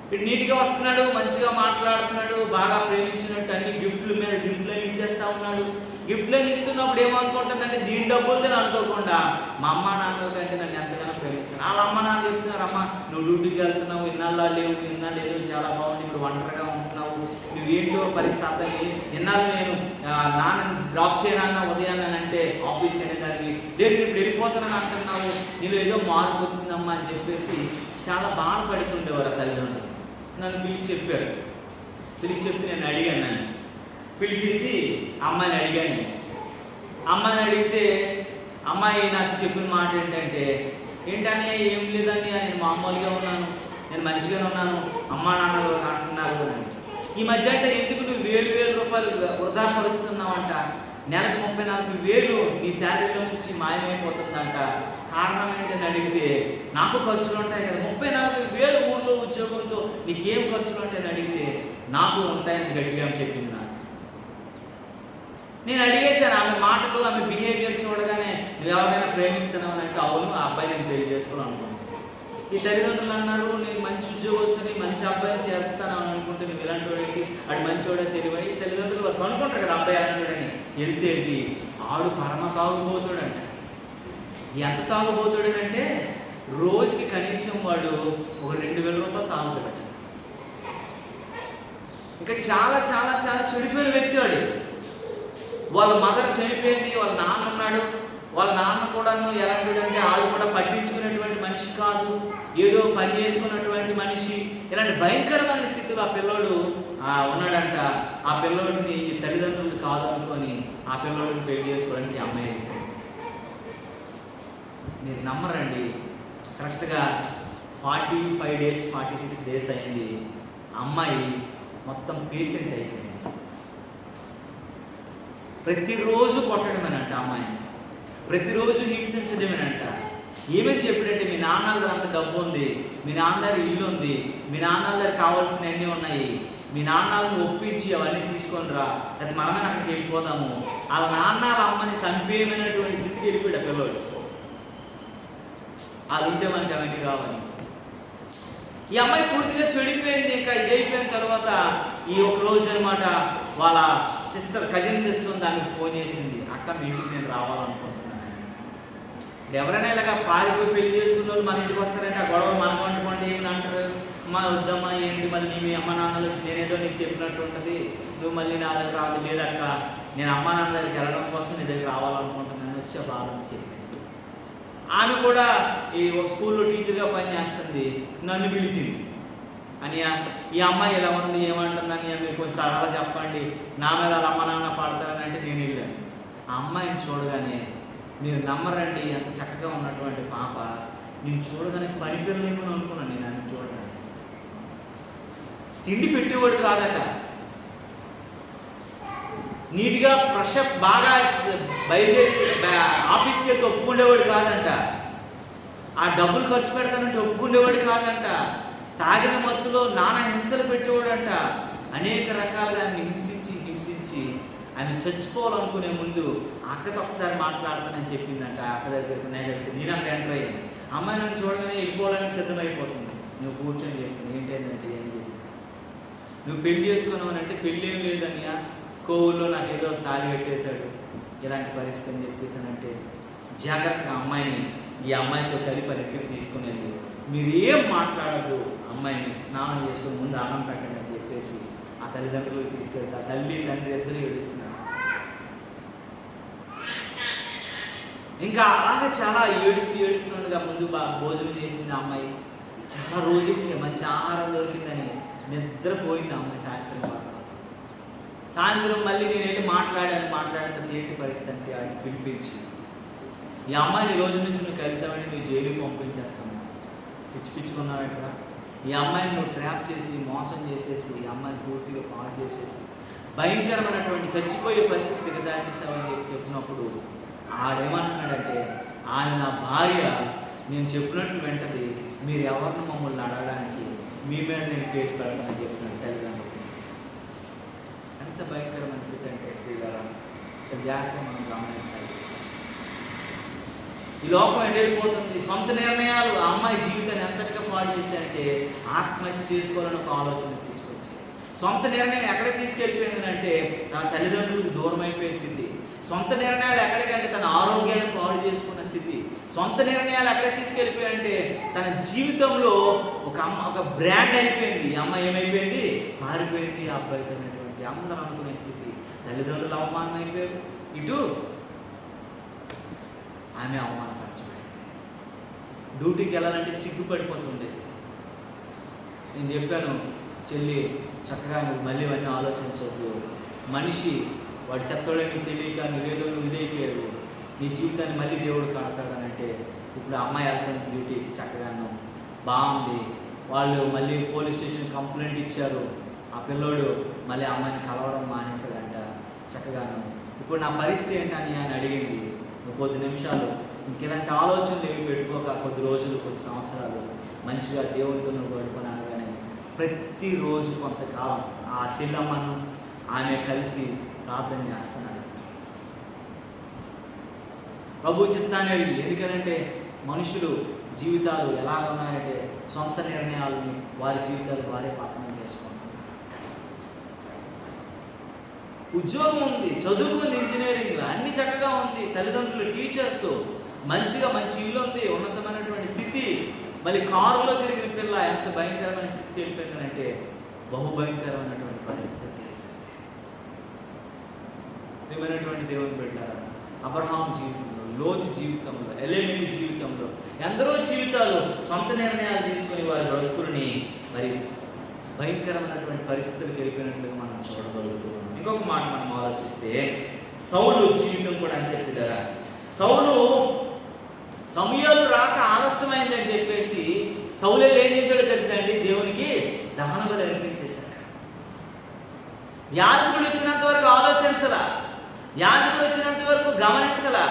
వీడు నీట్గా వస్తున్నాడు, మంచిగా మాట్లాడుతున్నాడు, బాగా ప్రేమించినట్టు అన్ని గిఫ్ట్ల మీద గిఫ్ట్లన్నీ ఇచ్చేస్తా ఉన్నాడు. గిఫ్ట్లన్నీ ఇస్తున్నప్పుడు ఏమనుకుంటుందంటే దీని డబ్బులతో అనుకోకుండా మా అమ్మ నాన్నల కంటే నన్ను ఎంతగానో ప్రేమిస్తాను. వాళ్ళ అమ్మ నాన్న చెప్తున్నారు, అమ్మ నువ్వు డ్యూటీకి వెళ్తున్నావు, ఇన్నాళ్ళు లేవు, ఇన్నాళ్ళు లేదు, చాలా బాగుంది, ఇప్పుడు ఒంటరిగా ఉంటున్నావు, నువ్వు ఏంటో పరిస్థితి, ఇన్నాళ్ళు నేను నాన్నని డ్రాప్ చేయనన్నా ఉదయాన్ని అంటే ఆఫీస్కి అనేదానికి లేదు, ఇప్పుడు వెళ్ళిపోతానని అంటున్నావు, నీలో ఏదో మార్పు వచ్చిందమ్మా అని చెప్పేసి చాలా బాధపడుతుండేవారు ఆ తల్లిదండ్రులు. నన్ను పిలిచి చెప్పారు. పిలిచి చెప్తే నేను అడిగాను, నన్ను పిలిచేసి అమ్మాయిని అడిగాను. అమ్మాయిని అడిగితే అమ్మాయి నాకు చెప్పిన మాట ఏంటంటే ఏం లేదని నేను మామూలుగా ఉన్నాను, నేను మంచిగానే ఉన్నాను, అమ్మా నాన్నలు అంటున్నారు. ఈ మధ్య అంటే ఎందుకు నువ్వు 1000 రూపాయలు వృధా పరుస్తున్నావంట, నెలకు 34,000 నీ శాలరీలో నుంచి మాయమైపోతుందంట. కారణం ఏంటని అడిగితే నాకు ఖర్చులు ఉంటాయి కదా, 34,000 ఊళ్ళో ఉద్యోగంతో నీకేం ఖర్చులు ఉంటాయని అడిగితే నాకు ఉంటాయని గట్టిగా చెప్పింది. నేను అడిగేశాను ఆమె మాటలు, ఆమె బిహేవియర్ చూడగానే నువ్వు ఎవరైనా ప్రేమిస్తున్నావు అని అంటే అవును, ఆ అబ్బాయి నేను పెళ్లి చేసుకోవాలనుకున్నాను. ఈ తల్లిదండ్రులు అన్నారు నేను మంచి ఉద్యోగం వస్తుంది, మంచి అబ్బాయిని చేస్తాను అని అనుకుంటే నువ్వు ఇలాంటి వాడికి అది మంచివాడే తెలియని ఈ తల్లిదండ్రులు వాళ్ళు అనుకుంటారు కదా అబ్బాయి అలాంటి వెళ్తే ఆడు పరమ తాగుబోతాడంట. ఎంత తాగుబోతాడనంటే రోజుకి కనీసం వాడు ఒక 2,000 రూపాయలు తాగుతాడు. ఇంకా చాలా చాలా చాలా చెడిపోయిన వ్యక్తి వాడు. వాళ్ళ మదర్ చనిపోయింది, వాళ్ళ నాన్న ఉన్నాడు, వాళ్ళ నాన్న కూడా ఎలాంటిదంటే ఆడు కూడా పట్టించుకునేటువంటి మనిషి కాదు, ఏదో పని చేసుకున్నటువంటి మనిషి. ఇలాంటి భయంకరమైన స్థితిలో ఆ పిల్లోడు ఉన్నాడంట. ఆ పిల్లోడిని తల్లిదండ్రులు కాదు అనుకొని ఆ పిల్లోడిని పెళ్లి చేసుకోవడానికి అమ్మాయి. మీరు నమ్మరండి, కరెక్ట్గా 45 days 46 days అయింది. అమ్మాయి మొత్తం పేషెంట్ అయిపోయింది. ప్రతిరోజు కొట్టడమేనంట అమ్మాయిని, ప్రతిరోజు హింసించడమేనంట. ఏమేమి చెప్పాడంటే మీ నాన్నల దగ్గర అంత డబ్బు ఉంది, మీ నాన్న దగ్గర ఇల్లు ఉంది, మీ నాన్నల దగ్గర కావాల్సినవన్నీ ఉన్నాయి, మీ నాన్నలను ఒప్పించి అవన్నీ తీసుకొని రా, అది మనమే అక్కడికి వెళ్ళిపోదాము. వాళ్ళ నాన్న వాళ్ళ అమ్మని చంపేయమైనటువంటి స్థితికి వెళ్ళిపోయాడు ఆ పిల్లడు. అది ఉంటే మనకి అవన్నీ కావాలి. ఈ అమ్మాయి పూర్తిగా చెడిపోయింది. ఇంకా ఇదైపోయిన తర్వాత ఈ ఒక రోజు అనమాట వాళ్ళ కజిన్ సిస్టర్ దానికి ఫోన్ చేసింది, అక్క మీ ఇంటికి నేను రావాలనుకుంటున్నాను. ఎవరైనా ఇలాగ పారిపోయి పెళ్లి చేసుకున్న వాళ్ళు మన ఇంటికి వస్తారంటే ఆ గొడవ మనకు వండుకోండి ఏమి అంటారు, మా వద్దమ్మా ఏంటి మళ్ళీ మీ అమ్మ నాన్నలు వచ్చి నేనేదో నీకు చెప్పినట్టు ఉంటుంది, నువ్వు మళ్ళీ నా దగ్గర రాదు, లేదక్క నేను అమ్మ నాన్న దగ్గరికి వెళ్ళడం కోసం నీ దగ్గర రావాలనుకుంటున్నాను వచ్చి ఆ బాధ చెప్పింది. ఆమె కూడా ఈ ఒక స్కూల్లో టీచర్గా పనిచేస్తుంది. నన్ను పిలిచింది, అని ఈ అమ్మాయి ఎలా ఉంది ఏమంటుందని మీరు కొంచెం సలహా చెప్పండి, నా మీద వాళ్ళ అమ్మ నాన్న పడతారని అంటే నేను వెళ్ళాను. ఆ అమ్మాయిని చూడగానే మీరు నమ్మరండి, అంత చక్కగా ఉన్నటువంటి పాప నేను చూడగానే పని పిల్లలేమో అనుకున్నాను. నేను ఆమె చూడగానే తిండి పెట్టేవాడు కాదట, నీట్గా ఫ్రెషప్ బాగా బయలుదేరి ఆఫీస్కి వెళ్తే ఒప్పుకునేవాడు కాదంట, ఆ డబ్బులు ఖర్చు పెడతానంటే ఒప్పుకునేవాడు కాదంట, తాగిన మత్తులో నానా హింసలు పెట్టేవాడంట. అనేక రకాలుగా ఆమెను హింసించి ఆమె చచ్చిపోవాలనుకునే ముందు అక్కతో ఒకసారి మాట్లాడతానని చెప్పిందంట. అక్క దగ్గరికి నేను అక్కడ ఎంటర్ అయ్యాను. అమ్మాయి నన్ను చూడగానే వెళ్ళిపోవడానికి సిద్ధమైపోతుంది. నువ్వు కూర్చొని చెప్పింది ఏంటంటే ఏం చెప్పి నువ్వు పెళ్లి చేసుకున్నావు అంటే పెళ్ళి ఏం లేదనియా, కోవుల్లో నాకేదో తాళి పెట్టేశాడు, ఇలాంటి పరిస్థితి అని చెప్పేసానంటే జాగ్రత్తగా అమ్మాయిని ఈ అమ్మాయితో కలిపి ఇంటికి తీసుకునేది, మీరు ఏం మాట్లాడద్దు, అమ్మాయిని స్నానం చేసుకుని ముందు అన్నం పెట్టండి అని చెప్పేసి ఆ తల్లిదండ్రులు తీసుకెళ్తే ఆ తల్లి తండ్రి ఇద్దరు ఏడుస్తున్నారు. ఇంకా అలాగే చాలా ఏడుస్తుండగా ముందు భోజనం చేసింది ఆ అమ్మాయి. చాలా రోజులకి మంచి ఆహారం దొరికిందని నిద్రపోయింది ఆ అమ్మాయి. సాయంత్రం మళ్ళీ నేను వెళ్ళి మాట్లాడితే ఏంటి పరిస్థితి అంటే ఆడికి పిలిపించి, ఈ అమ్మాయిని రోజు నుంచి నువ్వు కలిసావని నువ్వు జైలుకి పంపించేస్తాను, పిచ్చుకున్నావంట. ఈ అమ్మాయిని నువ్వు ట్రాప్ చేసి మోసం చేసేసి ఈ అమ్మాయిని పూర్తిగా పాడు చేసేసి భయంకరమైనటువంటి చచ్చిపోయే పరిస్థితి దిగజార్చేసావని చెప్పినప్పుడు ఆడేమంటున్నాడంటే, ఆమె నా భార్య, నేను చెప్పినట్లు వెంటది, మీరు ఎవరిని మమ్మల్ని అడగడానికి మీ మీద నేను కేసు పెడతానని చెప్పినట్టు తల్లిదండ్రులు. ఎంత భయంకరమైన స్థితి అంటే జాగ్రత్తగా మనం గమనించాలి. ఈ లోకం వెళ్ళిపోతుంది. సొంత నిర్ణయాలు ఆ అమ్మాయి జీవితాన్ని ఎంతటిగా పాడు చేశాయంటే ఆత్మహత్య చేసుకోవాలని ఒక ఆలోచన తీసుకొచ్చి సొంత నిర్ణయం ఎక్కడికి తీసుకెళ్ళిపోయింది అంటే తన తల్లిదండ్రులకు దూరం అయిపోయే స్థితి. సొంత నిర్ణయాలు ఎక్కడికంటే తన ఆరోగ్యాన్ని పాడు చేసుకున్న స్థితి. సొంత నిర్ణయాలు ఎక్కడికి తీసుకెళ్ళిపోయాయంటే తన జీవితంలో ఒక బ్రాండ్ అయిపోయింది. ఈ అమ్మాయి ఏమైపోయింది? పారిపోయింది ఆ అబ్బాయితో అనేటువంటి అందరూ అనుకునే స్థితి. తల్లిదండ్రులు అవమానం అయిపోయారు, ఇటు ఆమె అవమానపరచబడింది. డ్యూటీకి వెళ్ళాలంటే సిగ్గుపడిపోతుండే. నేను చెప్పాను, చెల్లి చక్కగా నువ్వు మళ్ళీ ఇవన్నీ ఆలోచించవద్దు. మనిషి వాడు చెత్తోడని తెలియక నువ్వేదో నువ్వు ఇదైపోయావు, నీ జీవితాన్ని మళ్ళీ దేవుడు కడతాడని అంటే ఇప్పుడు అమ్మాయి వెళ్తాను డ్యూటీకి చక్కగాను బాగుంది. వాళ్ళు మళ్ళీ పోలీస్ స్టేషన్ కంప్లైంట్ ఇచ్చారు. ఆ పిల్లోడు మళ్ళీ అమ్మాయిని కలవడం మానేశాడంట చక్కగాను. ఇప్పుడు నా పరిస్థితి ఏంటని ఆయన అడిగింది. నువ్వు కొద్ది నిమిషాలు ఇంకెలాంటి ఆలోచనలు ఏమి పెట్టుకోక కొద్ది రోజులు కొద్ది సంవత్సరాలు మంచిగా దేవుడితో నువ్వు గడుపుకున్నాను. కానీ ప్రతిరోజు కొంతకాలం ఆ చెల్లమ్మను ఆమె కలిసి ప్రార్థన చేస్తున్నాడు. ప్రభు చిత్తాన్ని అడిగి. ఎందుకనంటే మనుషులు జీవితాలు ఎలా ఉన్నాయంటే సొంత నిర్ణయాలని వారి జీవితాలు వారే పతనం చేసుకుంటారు. ఉద్యోగం ఉంది, చదువుకుంది, ఇంజనీరింగ్ అన్ని చక్కగా ఉంది, తల్లిదండ్రులు టీచర్స్, మంచి ఇల్లు ఉంది, ఉన్నతమైనటువంటి స్థితి, మళ్ళీ కారులో తిరిగిన పిల్ల ఎంత భయంకరమైన స్థితికి వెళ్ళిపోయిందనంటే బహుభయంకరమైనటువంటి పరిస్థితి. ప్రియమైనటువంటి దేవుని బిడ్డలారా, అబ్రహాం జీవితంలో, లోతు జీవితంలో, ఎలీమెకు జీవితంలో ఎందరో జీవితాలు సొంత నిర్ణయాలు తీసుకుని వారి బ్రతుకుని మరి భయంకరమైనటువంటి పరిస్థితులకు వెళ్ళిపోయినట్లుగా మనం చూడగలుగుతున్నాం. ఇంకొక మాట మనం ఆలోచిస్తే సౌలు జీవితం కూడా అంతే పిల్లరా. సౌలు సమయాలు రాక ఆలస్యమైందని చెప్పేసి సౌలు ఏం చేశాడో తెలుసా అండి? దేవునికి దహన బలి అర్పించేశాడు. యాజకుడు వచ్చినంత వరకు ఆలోచించలా, యాజకుడు వచ్చినంత వరకు గమనించలా,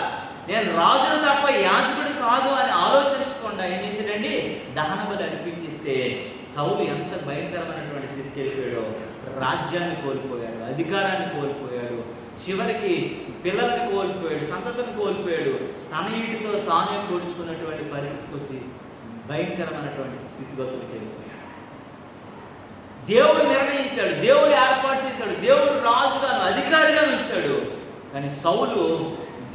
నేను రాజును తప్ప యాజకుడు కాదు అని ఆలోచించకుండా ఏం చేశాడండి? దహన బలి అర్పించేస్తే సౌలు ఎంత భయంకరమైనటువంటి స్థితికి వెళ్ళిపోయాడో. రాజ్యాన్ని కోల్పోయాడు, అధికారాన్ని కోల్పోయాడు, చివరికి పిల్లల్ని కోల్పోయాడు, సంతతిని కోల్పోయాడు, తన ఇంటితో తానే పోల్చుకున్నటువంటి పరిస్థితికి వచ్చి భయంకరమైనటువంటి స్థితిగతులకు వెళ్ళిపోయాడు. దేవుడు నిర్ణయించాడు, దేవుడు ఏర్పాటు చేశాడు, దేవుడు రాజుగాను అధికారిగా ఉంచాడు. కానీ సౌలు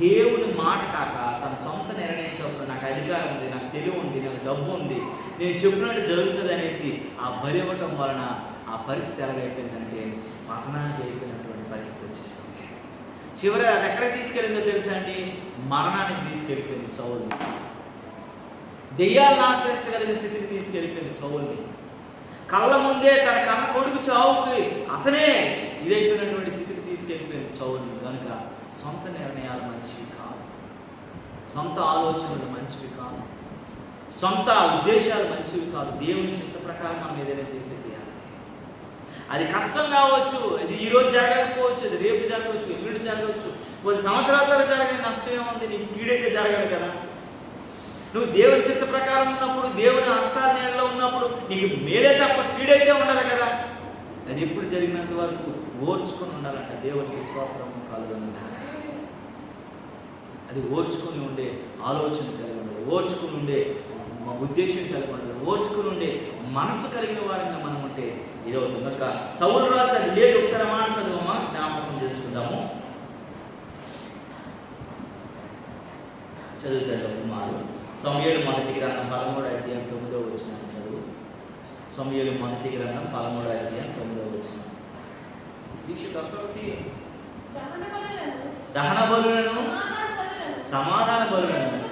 దేవుని మాట కాక తన సొంత నిర్ణయం చొప్పున నాకు అధికారం ఉంది, నాకు తెలివి ఉంది, నాకు డబ్బు ఉంది, నేను చెప్పినట్టు జరుగుతుంది అనేసి ఆ బలి ఇవ్వటం వలన ఆ పరిస్థితి ఎలాగైపోయిందంటే పతనానికి అయిపోయినటువంటి పరిస్థితి వచ్చేసింది. చివరి అది ఎక్కడ తీసుకెళ్ళిందో తెలుసా అండి? మరణానికి తీసుకెళ్ళిపోయింది సౌలుని. దెయ్యాలను ఆశ్రయించగలిగిన స్థితికి తీసుకెళ్ళిపోయింది సౌలుని. కళ్ళ ముందే తన కన్న కొడుకు చావుకి అతనే ఇదైపోయినటువంటి స్థితికి తీసుకెళ్ళిపోయింది సౌలుని. కనుక సొంత నిర్ణయాలు మంచివి కాదు, సొంత ఆలోచనలు మంచివి కాదు, సొంత ఉద్దేశాలు మంచివి కాదు. దేవుని చిత్త ప్రకారం మనం ఏదైనా చేస్తే చేయాలి. అది కష్టం కావచ్చు, ఇది ఈరోజు జరగకపోవచ్చు, అది రేపు జరగవచ్చు, ఎల్లుండి జరగవచ్చు, కొద్ది సంవత్సరాల తర్వాత జరగని నష్టం ఏముంది? నీకు కీడైతే జరగదు కదా. నువ్వు దేవుని చిత్త ప్రకారం ఉన్నప్పుడు, దేవుని హస్తాల నీళ్ళలో ఉన్నప్పుడు నీకు మేలే తప్ప కీడైతే ఉండదు కదా. అది ఎప్పుడు జరిగినంత వరకు ఓర్చుకొని ఉండాలంట. దేవునికి స్తోత్రము కలుగును. అది ఓర్చుకుని ఉండే ఆలోచన కలిగి ఉండాలి, ఓర్చుకుని ఉండే ఉద్దేశం కలిగి ఉండాలి, ఓర్చుకుని ఉండే మనసు కలిగిన వారంగా మనం ఉంటే ఇదవుతుంది. కనుక సౌలు రాజు అది లేదు. ఒకసారి మాట చదువమా, జ్ఞాపకం చేసుకుందాము. చదువుతారు కుమారు. సమూయేలు మొదటి గ్రంథం 13వ అధ్యాయం 9వ వచనం చదువు. సమూయేలు మొదటి గ్రంథం 13వ అధ్యాయం 9వ వచనం. దీక్ష దొరకవుతుంది. దహన బలులను సమాధాన బలులను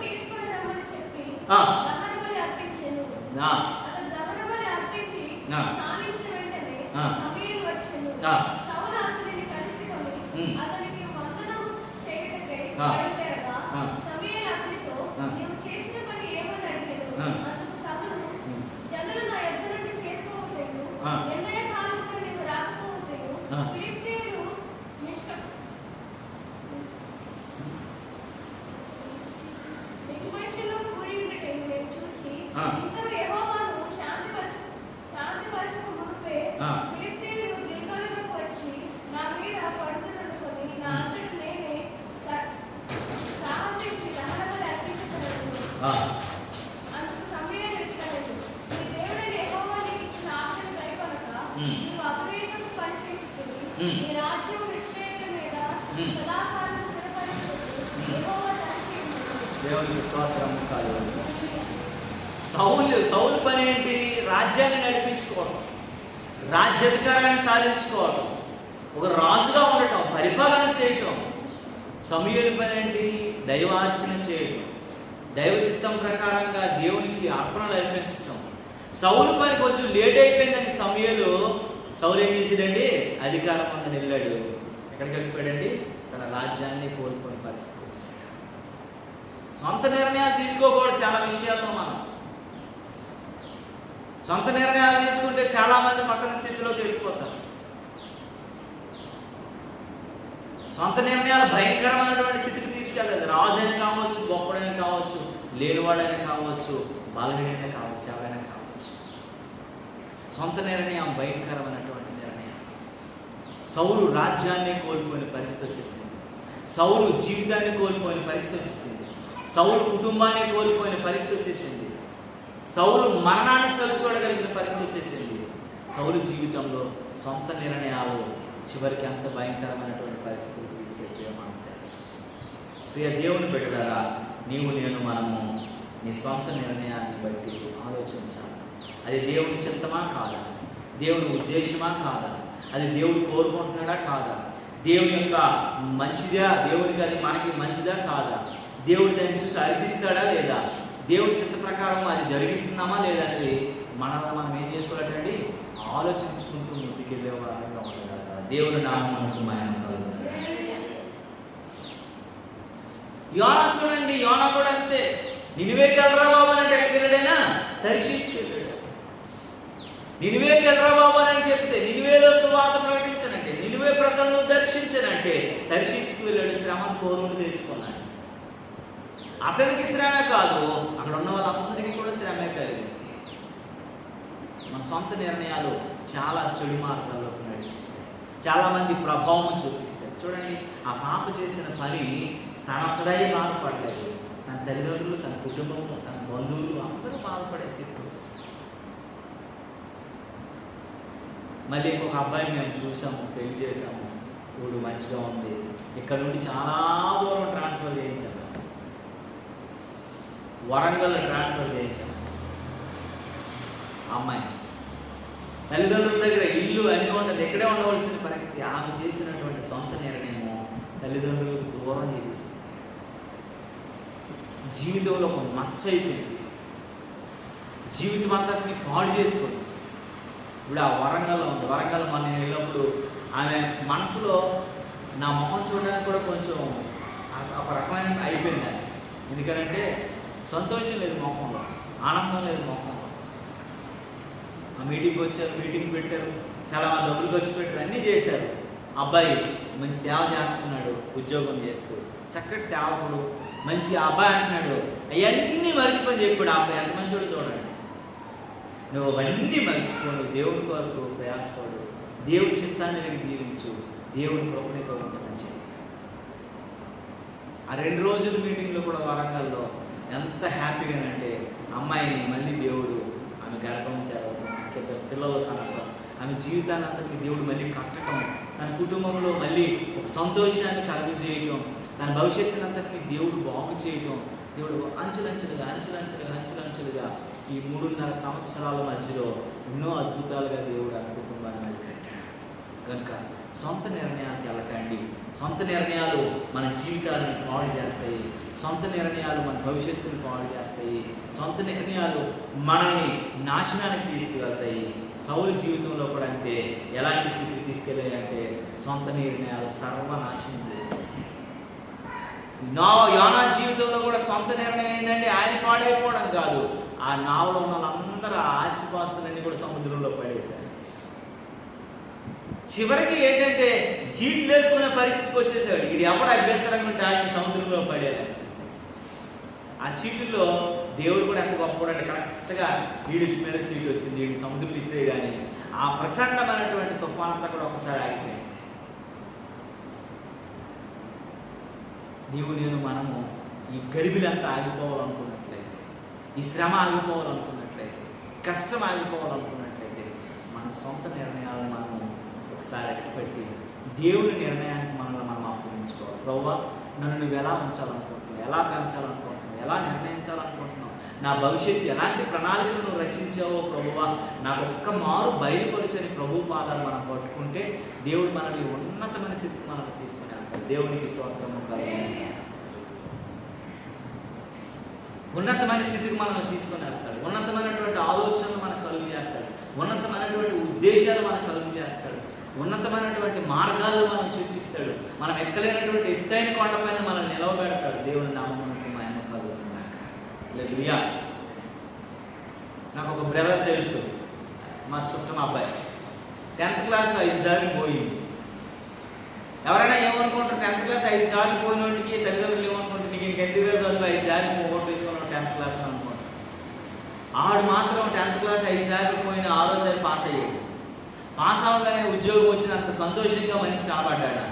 దేవునికి స్తోత్రము కాదు. సౌలు పని ఏంటి? రాజ్యాన్ని నడిపించుకోవడం, రాజ్యాధికారాన్ని సాధించుకోవడం, ఒక రాజుగా ఉండటం, పరిపాలన చేయటం. సమూయేలు పని ఏంటి? దైవార్చన చేయటం, దైవ చిత్తం ప్రకారంగా దేవునికి అర్పణలు అర్పించటం. సౌలు పని కొంచెం లేట్ అయిపోయిందని సౌలు ఏం చేసాడండి? అధికారం అందని వెళ్ళాడు. ఎక్కడికి వెళ్ళిపోయాడండి? తన రాజ్యాన్ని కోల్పోయిన పరిస్థితి వచ్చేసాడు. సొంత నిర్ణయాలు తీసుకోకూడదు. చాలా విషయాల్లో మనం సొంత నిర్ణయాలు తీసుకుంటే చాలామంది పతన స్థితిలోకి వెళ్ళిపోతారు. సొంత నిర్ణయాలు భయంకరమైనటువంటి స్థితికి తీసుకెళ్ళదు. రాజైనా కావచ్చు, గొప్పడైనా కావచ్చు, లేనివాడైనా కావచ్చు, బలహీనైనా కావచ్చు, ఎవరైనా కావచ్చు. సొంత నిర్ణయం భయంకరమైనటువంటి నిర్ణయం. సౌలు రాజ్యాన్ని కోల్పోయిన పరిస్థితి వచ్చేసింది. సౌలు జీవితాన్ని కోల్పోయిన పరిస్థితి వచ్చేసింది. సౌలు కుటుంబాన్ని కోల్పోయిన పరిస్థితి వచ్చేసింది. సౌలు మరణాన్ని చూడగలిగిన పరిస్థితి వచ్చేసింది. సౌలు జీవితంలో సొంత నిర్ణయాలు చివరికి అంత భయంకరమైనటువంటి పరిస్థితులు తీసుకెళ్ళిపోయా మనకు తెలుసు. ప్రియ దేవుని బిడ్డలారా, మనము నీ సొంత నిర్ణయాన్ని బట్టి ఆలోచించాలి. అది దేవుని చిత్తమా కాదా? దేవుని ఉద్దేశమా కాదా? అది దేవుడు కోరుకుంటున్నాడా కాదా? దేవుని యొక్క మంచిదా? దేవునికి అది మనకి మంచిదా కాదా? దేవుడు దాన్ని చూసి హర్షిస్తాడా లేదా? దేవుడి చిత్త ప్రకారం అది జరిగిస్తున్నామా లేదా అనేది మనం ఏం చేసుకోవాలంటే ఆలోచించుకుంటూ ముందుకెళ్ళే వారంగా ఉండగలగాలి. దేవుని నామం మనకు మహిమ కలుగును. యోనా చూడండి, యోనా కూడా అంతే. నినివేకి వెళ్ళరా బాబు అంటే ఎక్కడికి వెళ్ళాడైనా? తర్షీషుకి వెళ్ళాడు. నినివేకి వెళ్ళరా బాబు అని చెప్తే నినివేలో సువార్త ప్రకటించనంటే, నినివే ప్రజలను దర్శించనంటే తర్షీషుకి వెళ్ళాడు. శ్రమను కోరుండి తెచ్చుకున్నాడు. అతనికి శ్రమే కాదు, అక్కడ ఉన్న వాళ్ళందరికీ కూడా శ్రమే కలిగింది. మన సొంత నిర్ణయాలు చాలా చెడు మార్గాల్లోకి నడిపిస్తాయి, చాలామంది ప్రభావం చూపిస్తాయి. చూడండి, ఆ పాప చేసిన పని తన ఒక్కదై బాధపడలేదు, తన తల్లిదండ్రులు, తన కుటుంబము, తన బంధువులు అందరూ బాధపడే స్థితికి వచ్చేసారు. మళ్ళీ ఇంకొక అబ్బాయిని మేము చూసాము, పెళ్లి చేసాము, ఇప్పుడు మంచిగా ఉంది. ఇక్కడ నుండి చాలా దూరం ట్రాన్స్ఫర్ చేయించాము, వరంగల్ ట్రాన్స్ఫర్ చేయించాము. అమ్మాయి తల్లిదండ్రుల దగ్గర ఇల్లు అన్నీ ఉంటుంది, ఎక్కడే ఉండవలసిన పరిస్థితి. ఆమె చేసినటువంటి సొంత నిర్ణయము తల్లిదండ్రులకు దూరం చేసేసింది. జీవితంలో ఒక మచ్చ అయిపోయింది, జీవితం అంతటిని పాడు చేసుకుంది. ఇప్పుడు ఆ వరంగల్లో ఉంది. వరంగల్ మన నేను వెళ్ళినప్పుడు ఆమె మనసులో నా మొహం చూడడానికి కూడా కొంచెం ఒక రకమైన అయిపోయింది. ఎందుకంటే సంతోషం లేదు మొహంలో, ఆనందం లేదు మొహంలో. ఆ మీటింగ్కి వచ్చారు, మీటింగ్ పెట్టారు, చాలా డబ్బులు ఖర్చు పెట్టారు, అన్నీ చేశారు. అబ్బాయి మంచి సేవ చేస్తున్నాడు, ఉద్యోగం చేస్తూ చక్కటి సేవకుడు, మంచి అబ్బాయి అంటున్నాడు. అవన్నీ మర్చిపోయి చెప్పాడు ఆ అబ్బాయి. ఎంత మంచోడు చూడండి. నువ్వు అవన్నీ మర్చిపోను, దేవుడి కొరకు ప్రయాసపడు, దేవుడి చిత్తాన్ని నీకు దీవించు, దేవుడి కృపణతో ఉంటుందని చెప్పి. ఆ 2 రోజుల మీటింగ్లో కూడా వరంగల్లో ఎంత హ్యాపీగానంటే అమ్మాయిని మళ్ళీ దేవుడు ఆమె గర్భం తెరవడం, 2 పిల్లలు కనడం, ఆమె జీవితాన్ని అంతటికి దేవుడు మళ్ళీ కట్టడం, తన కుటుంబంలో మళ్ళీ ఒక సంతోషాన్ని కలుగజేయటం, తన భవిష్యత్తుని అంతటిని దేవుడు బాగు చేయటం. దేవుడు అంచులంచులుగా ఈ 3.5 సంవత్సరాల మధ్యలో ఎన్నో అద్భుతాలుగా దేవుడు ఆ కుటుంబాన్ని మళ్ళీ కట్టాడు. కనుక సొంత నిర్ణయాలకు వెళ్ళకండి. సొంత నిర్ణయాలు మన జీవితాలను పాడు చేస్తాయి. సొంత నిర్ణయాలు మన భవిష్యత్తును పాడు చేస్తాయి. సొంత నిర్ణయాలు మనల్ని నాశనానికి తీసుకువెళ్తాయి. సౌలు జీవితంలో కూడా అంతే. ఎలాంటి స్థితికి తీసుకెళ్ళాయి అంటే సొంత నిర్ణయాలు సర్వనాశనం చేసేసాయి. యోనా జీవితంలో కూడా సొంత నిర్ణయం ఏంటంటే ఆయన పాడైపోవడం కాదు, ఆ నావలో ఉన్న వాళ్ళందరూ ఆ ఆస్తిపాస్తులన్నీ కూడా సముద్రంలో పడేశారు. చివరికి ఏంటంటే చీట్లు వేసుకునే పరిస్థితికి వచ్చేసాడు. ఇది ఎవడు అభ్యంతరంగా ఉంటే ఆయన సముద్రంలో పడేయాలని చెప్పేసి ఆ చీటుల్లో దేవుడు కూడా ఎంత గొప్పవాడు అంటే కరెక్ట్గా వీడి మీద చీటు వచ్చింది, వీడి సముద్రంలో ఇస్తే కానీ ఆ ప్రచండమైనటువంటి తుఫాన్ అంతా కూడా ఒకసారి ఆగిపోయింది. నేను మనము ఈ గరిబిలంతా ఆగిపోవాలనుకున్నట్లయితే, ఈ శ్రమ ఆగిపోవాలనుకున్నట్లయితే, కష్టం ఆగిపోవాలనుకున్నట్లయితే మన సొంత నిర్ణయాలను మనము ఒకసారి అడ్డుపెట్టి దేవుని నిర్ణయానికి మనల్ని మనం అప్పగించుకోవాలి. ప్రభువా, నన్ను నువ్వు ఎలా ఉంచాలనుకుంటున్నావు, ఎలా పెంచాలనుకుంటున్నావు, ఎలా నిర్ణయించాలనుకుంటున్నావు, నా భవిష్యత్తు ఎలాంటి ప్రణాళికలు నువ్వు రచించావో ప్రభువా నాకు ఒక్క మారు బయలుపరచని ప్రభు పాదాలు మనం పట్టుకుంటే దేవుడు మనల్ని ఉన్నతమైన స్థితికి మనల్ని తీసుకుని వెళ్తాడు. దేవునికి స్తోత్రము కలుగును. ఉన్నతమైన స్థితికి మనల్ని తీసుకొని వెళ్తాడు. ఉన్నతమైనటువంటి ఆలోచనలు మనకు కలుగు చేస్తాడు. ఉన్నతమైనటువంటి ఉద్దేశాలు మనకు కలుగు చేస్తాడు. ఉన్నతమైనటువంటి మార్గాల్లో మనం చూపిస్తాడు. మనం ఎక్కలేనటువంటి ఎత్తైన కొండపైన మనల్ని నిలవబెడతాడు. దేవుని నామమునకు మహిమ కలుగును గాక. హల్లెలూయా. నాకు ఒక బ్రదర్ తెలుసు, మా చుట్టం అబ్బాయి 10th క్లాస్ 5 సార్లు పోయింది. ఎవరైనా ఏమనుకుంటారు, 10th క్లాస్ 5 సార్లు పోయిన వాడికి తల్లిదండ్రులు ఏమనుకుంటారు, నీకు ఇంకెందుకు చదువు 5 సార్లు పోగొట్టేసుకున్నావు 10th క్లాస్ అని అనుకుంటారు. ఆడు మాత్రం 10th క్లాస్ 5 సార్లు పోయిన 6వ పాస్ అయ్యాడు. పాస్ అవ్వగానే ఉద్యోగం వచ్చినంత సంతోషంగా మనిషి కనబడ్డాడు.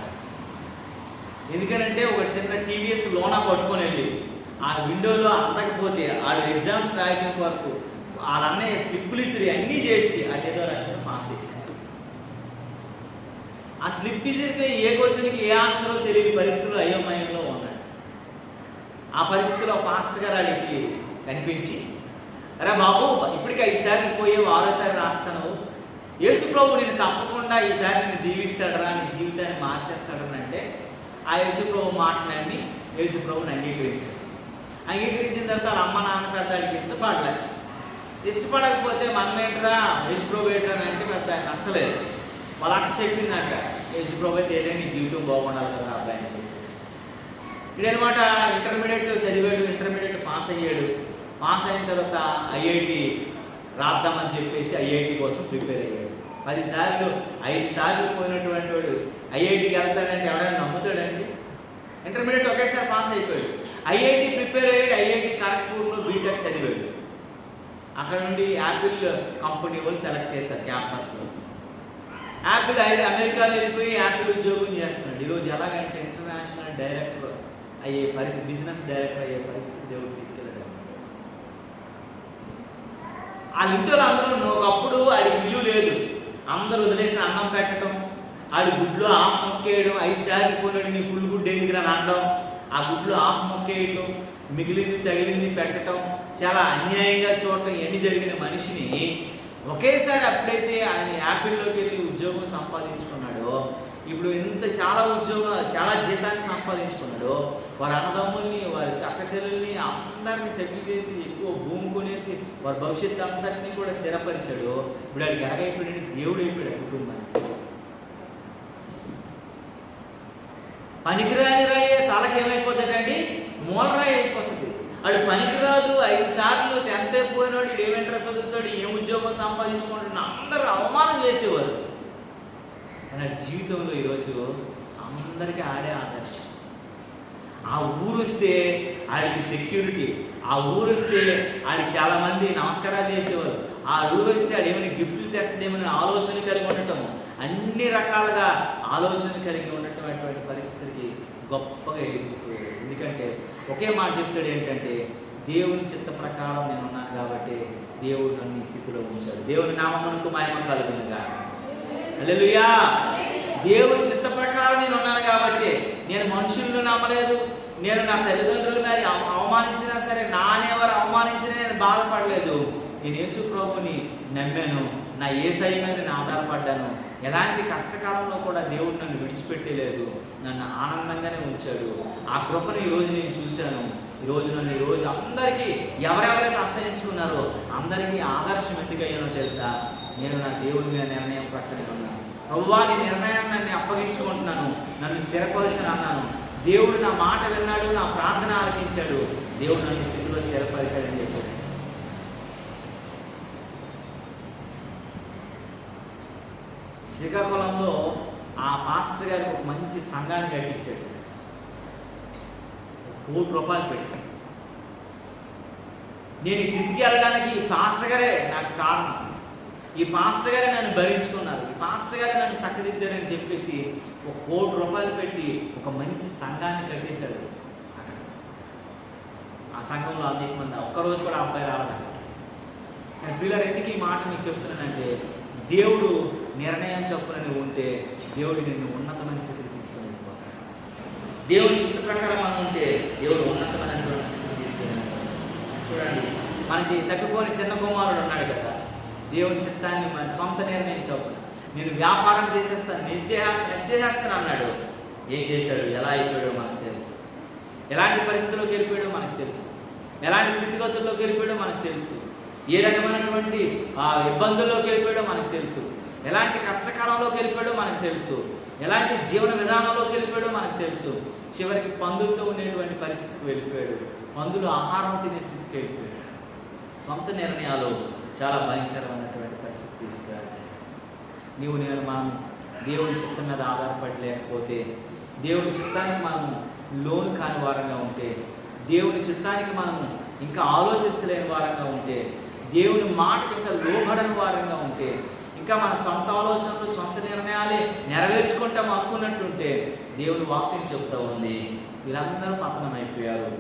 ఎందుకనంటే ఒక చిన్న టీవీఎస్ లోనా పట్టుకొని వెళ్ళి ఆ విండోలో అందకపోతే ఆడు ఎగ్జామ్స్ రాయడం వరకు వాళ్ళన్నయ్య స్లిప్పులు ఇసిరి అన్నీ చేసి అదేదో రకంగా పాస్ చేశాడు. ఆ స్లిప్ ఇసిరితే ఏ క్వశ్చన్కి ఏ ఆన్సరో తెలియని పరిస్థితుల్లో అయోమయంలో ఉన్నాడు. ఆ పరిస్థితిలో పాస్టర్ గారు ఆడికి కనిపించి, అరే బాబు, ఇప్పటికీ 5 సార్లు పోయావు, 6వ సారి రాస్తాను, యేసు ప్రభు నేను తప్పకుండా ఈసారి నేను దీవిస్తాడరా, నీ జీవితాన్ని మార్చేస్తాడని అంటే ఆ యేసు ప్రభు మాట నమ్మి యేసు ప్రభుని అంగీకరించాడు. అంగీకరించిన తర్వాత వాళ్ళ అమ్మ నాన్న పెద్ద వాడికి ఇష్టపడకపోతే మనం ఏంటరా యేసు ప్రభు ఏంటరా అంటే పెద్ద నచ్చలేదు. వాళ్ళ అక్క చెప్పిందంట, యేసు ప్రభు అయితే ఏంటంటే నీ జీవితం బాగుండాలి కదా అబ్బాయి అని చెప్పేసి. ఇదనమాట. ఇంటర్మీడియట్ చదివాడు, ఇంటర్మీడియట్ పాస్ అయ్యాడు. పాస్ అయిన తర్వాత ఐఐటి రాద్దామని చెప్పేసి ఐఐటి కోసం ప్రిపేర్ అయ్యాడు. 10 సార్లు 5 సార్లు పోయినటువంటి వాడు ఐఐటికి వెళ్తాడంటే ఎవడైనా నమ్ముతాడండి? ఇంటర్మీడియట్ ఒకేసారి పాస్ అయిపోయాడు. ఐఐటి ప్రిపేర్ అయ్యాడు. ఐఐటి ఖరగ్పూర్లో బీటెక్ చదివాడు. అక్కడ నుండి యాపిల్ కంపెనీ వాళ్ళు సెలెక్ట్ చేశారు క్యాంపస్లో. యాపిల్ అమెరికాలో వెళ్ళిపోయి యాపిల్ ఉద్యోగం చేస్తున్నాడు. ఈరోజు ఎలాగంటే ఇంటర్నేషనల్ డైరెక్టర్ అయ్యే పరిస్థితి, బిజినెస్ డైరెక్టర్ అయ్యే పరిస్థితి దేవుడు తీసుకెళ్ళాడు. ఆ ఇంట్లో అందరూ ఒకప్పుడు ఆడికి విలువ లేదు, అందరూ వదిలేసిన అన్నం పెట్టడం, ఆడి గుడ్లో ఆఫ్ మొక్కేయడం, 5 సార్లు పోయినాడు నీ ఫుల్ గుడ్ ఎందుకు అని అనడం, ఆ గుడ్లో ఆఫ్ మొక్కేయటం, మిగిలింది తగిలింది పెట్టడం, చాలా అన్యాయంగా చూడటం, ఇవన్నీ జరిగిన మనిషిని ఒకేసారి అప్పుడైతే ఆయన యాపిల్లోకి వెళ్ళి ఉద్యోగం సంపాదించుకున్నాడో, ఇప్పుడు ఇంత చాలా జీతాన్ని సంపాదించుకున్నాడో, వారి అన్నదమ్ముల్ని, వారి చక్క చెల్లెల్ని అందరినీ సెటిల్ చేసి ఎక్కువ భూమి కొనేసి వారి భవిష్యత్తు అందరినీ కూడా స్థిరపరిచాడు. ఇప్పుడు వాడికి ఎలాగైపోయాడు? దేవుడు అయిపోయాడు కుటుంబానికి. పనికిరాని రాయే తలకి ఏమైపోతాడండి? మూలరాయి అయిపోతుంది. వాడు పనికిరాదు, 5 సార్లు 10th అయిపోయినాడు, వీడు ఏం ఇంటర్ చదువుతాడు, ఏం ఉద్యోగం సంపాదించుకుంటాడు, అందరూ అవమానం చేసేవారు. కానీ జీవితంలో ఈరోజు అందరికీ ఆడే ఆదర్శం. ఆ ఊరు వస్తే ఆడికి సెక్యూరిటీ, ఆ ఊరు వస్తే ఆడికి చాలామంది నమస్కారాలు చేసేవారు, ఆ ఊరు వస్తే ఆడు ఏమైనా గిఫ్ట్లు తెస్తాడేమని ఆలోచన కలిగి ఉండటం, అన్ని రకాలుగా ఆలోచన కలిగి ఉండటం అటువంటి పరిస్థితికి గొప్పగా ఎదుగుతుంది. ఎందుకంటే ఒకే మాట చెప్తాడు ఏంటంటే, దేవుని చిత్త ప్రకారం నేను ఉన్నాను కాబట్టి దేవుడు నన్ను ఈ స్థితిలో ఉంచాడు. దేవుని నామమునకు మహిమ కలుగును గాక. హల్లెలూయా. దేవుని చిత్త ప్రకారం నేను ఉన్నాను కాబట్టి, నేను మనుషులను నమ్మలేదు, నేను నా తల్లిదండ్రుల మీద అవమానించినా సరే, నానేవారు అవమానించినా నేను బాధపడలేదు. నేను యేసు ప్రభుని నమ్మాను, నా యేసయ్య మీద నేను ఆధారపడ్డాను. ఎలాంటి కష్టకాలంలో కూడా దేవుడు నన్ను విడిచిపెట్టలేదు, నన్ను ఆనందంగానే ఉంచాడు. ఆ కృపను ఈరోజు నేను చూశాను. ఈరోజు అందరికీ ఎవరెవరైతే అసహించుకున్నారో అందరికీ ఆదర్శం ఎందుకు అయ్యానో తెలుసా? నేను నా దేవుడి మీద నిర్ణయం ప్రక్కనే ఉన్నాను. ప్రభువా, నీ నిర్ణయాన్ని నన్ను అప్పగించుకుంటున్నాను, నన్ను స్థిరపరచని అన్నాను. దేవుడు నా మాట విన్నాడు, నా ప్రార్థన ఆలకించాడు. దేవుడు నన్ను స్థితిలో స్థిరపరిచాడని చెప్పాడు. శ్రీకాకుళంలో ఆ పాస్టర్ గారికి ఒక మంచి సంఘాన్ని కట్టించాడు. ₹1,00,00,000 పెట్టి. నేను ఈ స్థితికి వెళ్ళడానికి ఈ పాస్టర్ గారే నాకు కారణం. ఈ పాస్టర్ గారే నన్ను భరించుకున్నారు, ఈ పాస్టర్ గారే నన్ను చక్కదిద్దారని చెప్పేసి ₹1,00,00,000 పెట్టి ఒక మంచి సంఘాన్ని కట్టేశాడు. ఆ సంఘంలో అనేక మంది, ఒక్కరోజు కూడా అబ్బాయి రావడానికి. కానీ పిల్లలు, ఎందుకు ఈ మాట మీకు చెప్తున్నానంటే, దేవుడు నిర్ణయం చొప్పున ఉంటే దేవుడు నిన్ను ఉన్నతమైన స్థితికి తీసుకొని వెళ్ళిపోతాడు. దేవుడి చిత్త ప్రకారం మనం ఉంటే దేవుడు ఉన్నతమైనటువంటి స్థితికి తీసుకొని వెళ్ళిపోతాడు. చూడండి, మనకి తప్పిపోని చిన్న కుమారుడు ఉన్నాడు కదా, దేవుని చిత్తాన్ని మన సొంత నిర్ణయం చొప్పున నేను వ్యాపారం చేసేస్తాను, నేను చేసేస్తాను అన్నాడు. ఏం చేశాడు? ఎలా అయిపోయాడో మనకు తెలుసు. ఎలాంటి పరిస్థితుల్లోకి వెళ్ళిపోయాడో మనకు తెలుసు. ఎలాంటి స్థితిగతుల్లోకి వెళ్ళిపోయాడో మనకు తెలుసు. ఏ రకమైనటువంటి ఇబ్బందుల్లోకి వెళ్ళిపోయాడో మనకు తెలుసు. ఎలాంటి కష్టకాలంలోకి వెళ్ళిపోయాడో మనకు తెలుసు. ఎలాంటి జీవన విధానంలోకి వెళ్ళిపోయాడో మనకు తెలుసు. చివరికి పందులతో ఉండేటువంటి పరిస్థితికి వెళ్ళిపోయాడు. పందులు ఆహారం తినే స్థితికి వెళ్ళిపోయాడు. సొంత నిర్ణయాలు చాలా భయంకరమైనటువంటి పరిస్థితి తీసుకురాలి. మనం దేవుని చిత్తం మీద ఆధారపడలేకపోతే, దేవుని చిత్తానికి మనం లోను కాని వారంగా ఉంటే, దేవుని చిత్తానికి మనము ఇంకా ఆలోచించలేని వారంగా ఉంటే, దేవుని మాటకి ఇంకా లోబడని వారంగా ఉంటే, ఇంకా మన సొంత ఆలోచనలు సొంత నిర్ణయాలే నెరవేర్చుకుంటాం అనుకున్నట్టుంటే, దేవుని వాక్యం చెప్తూ ఉంది వీళ్ళందరూ పతనం అయిపోయారు.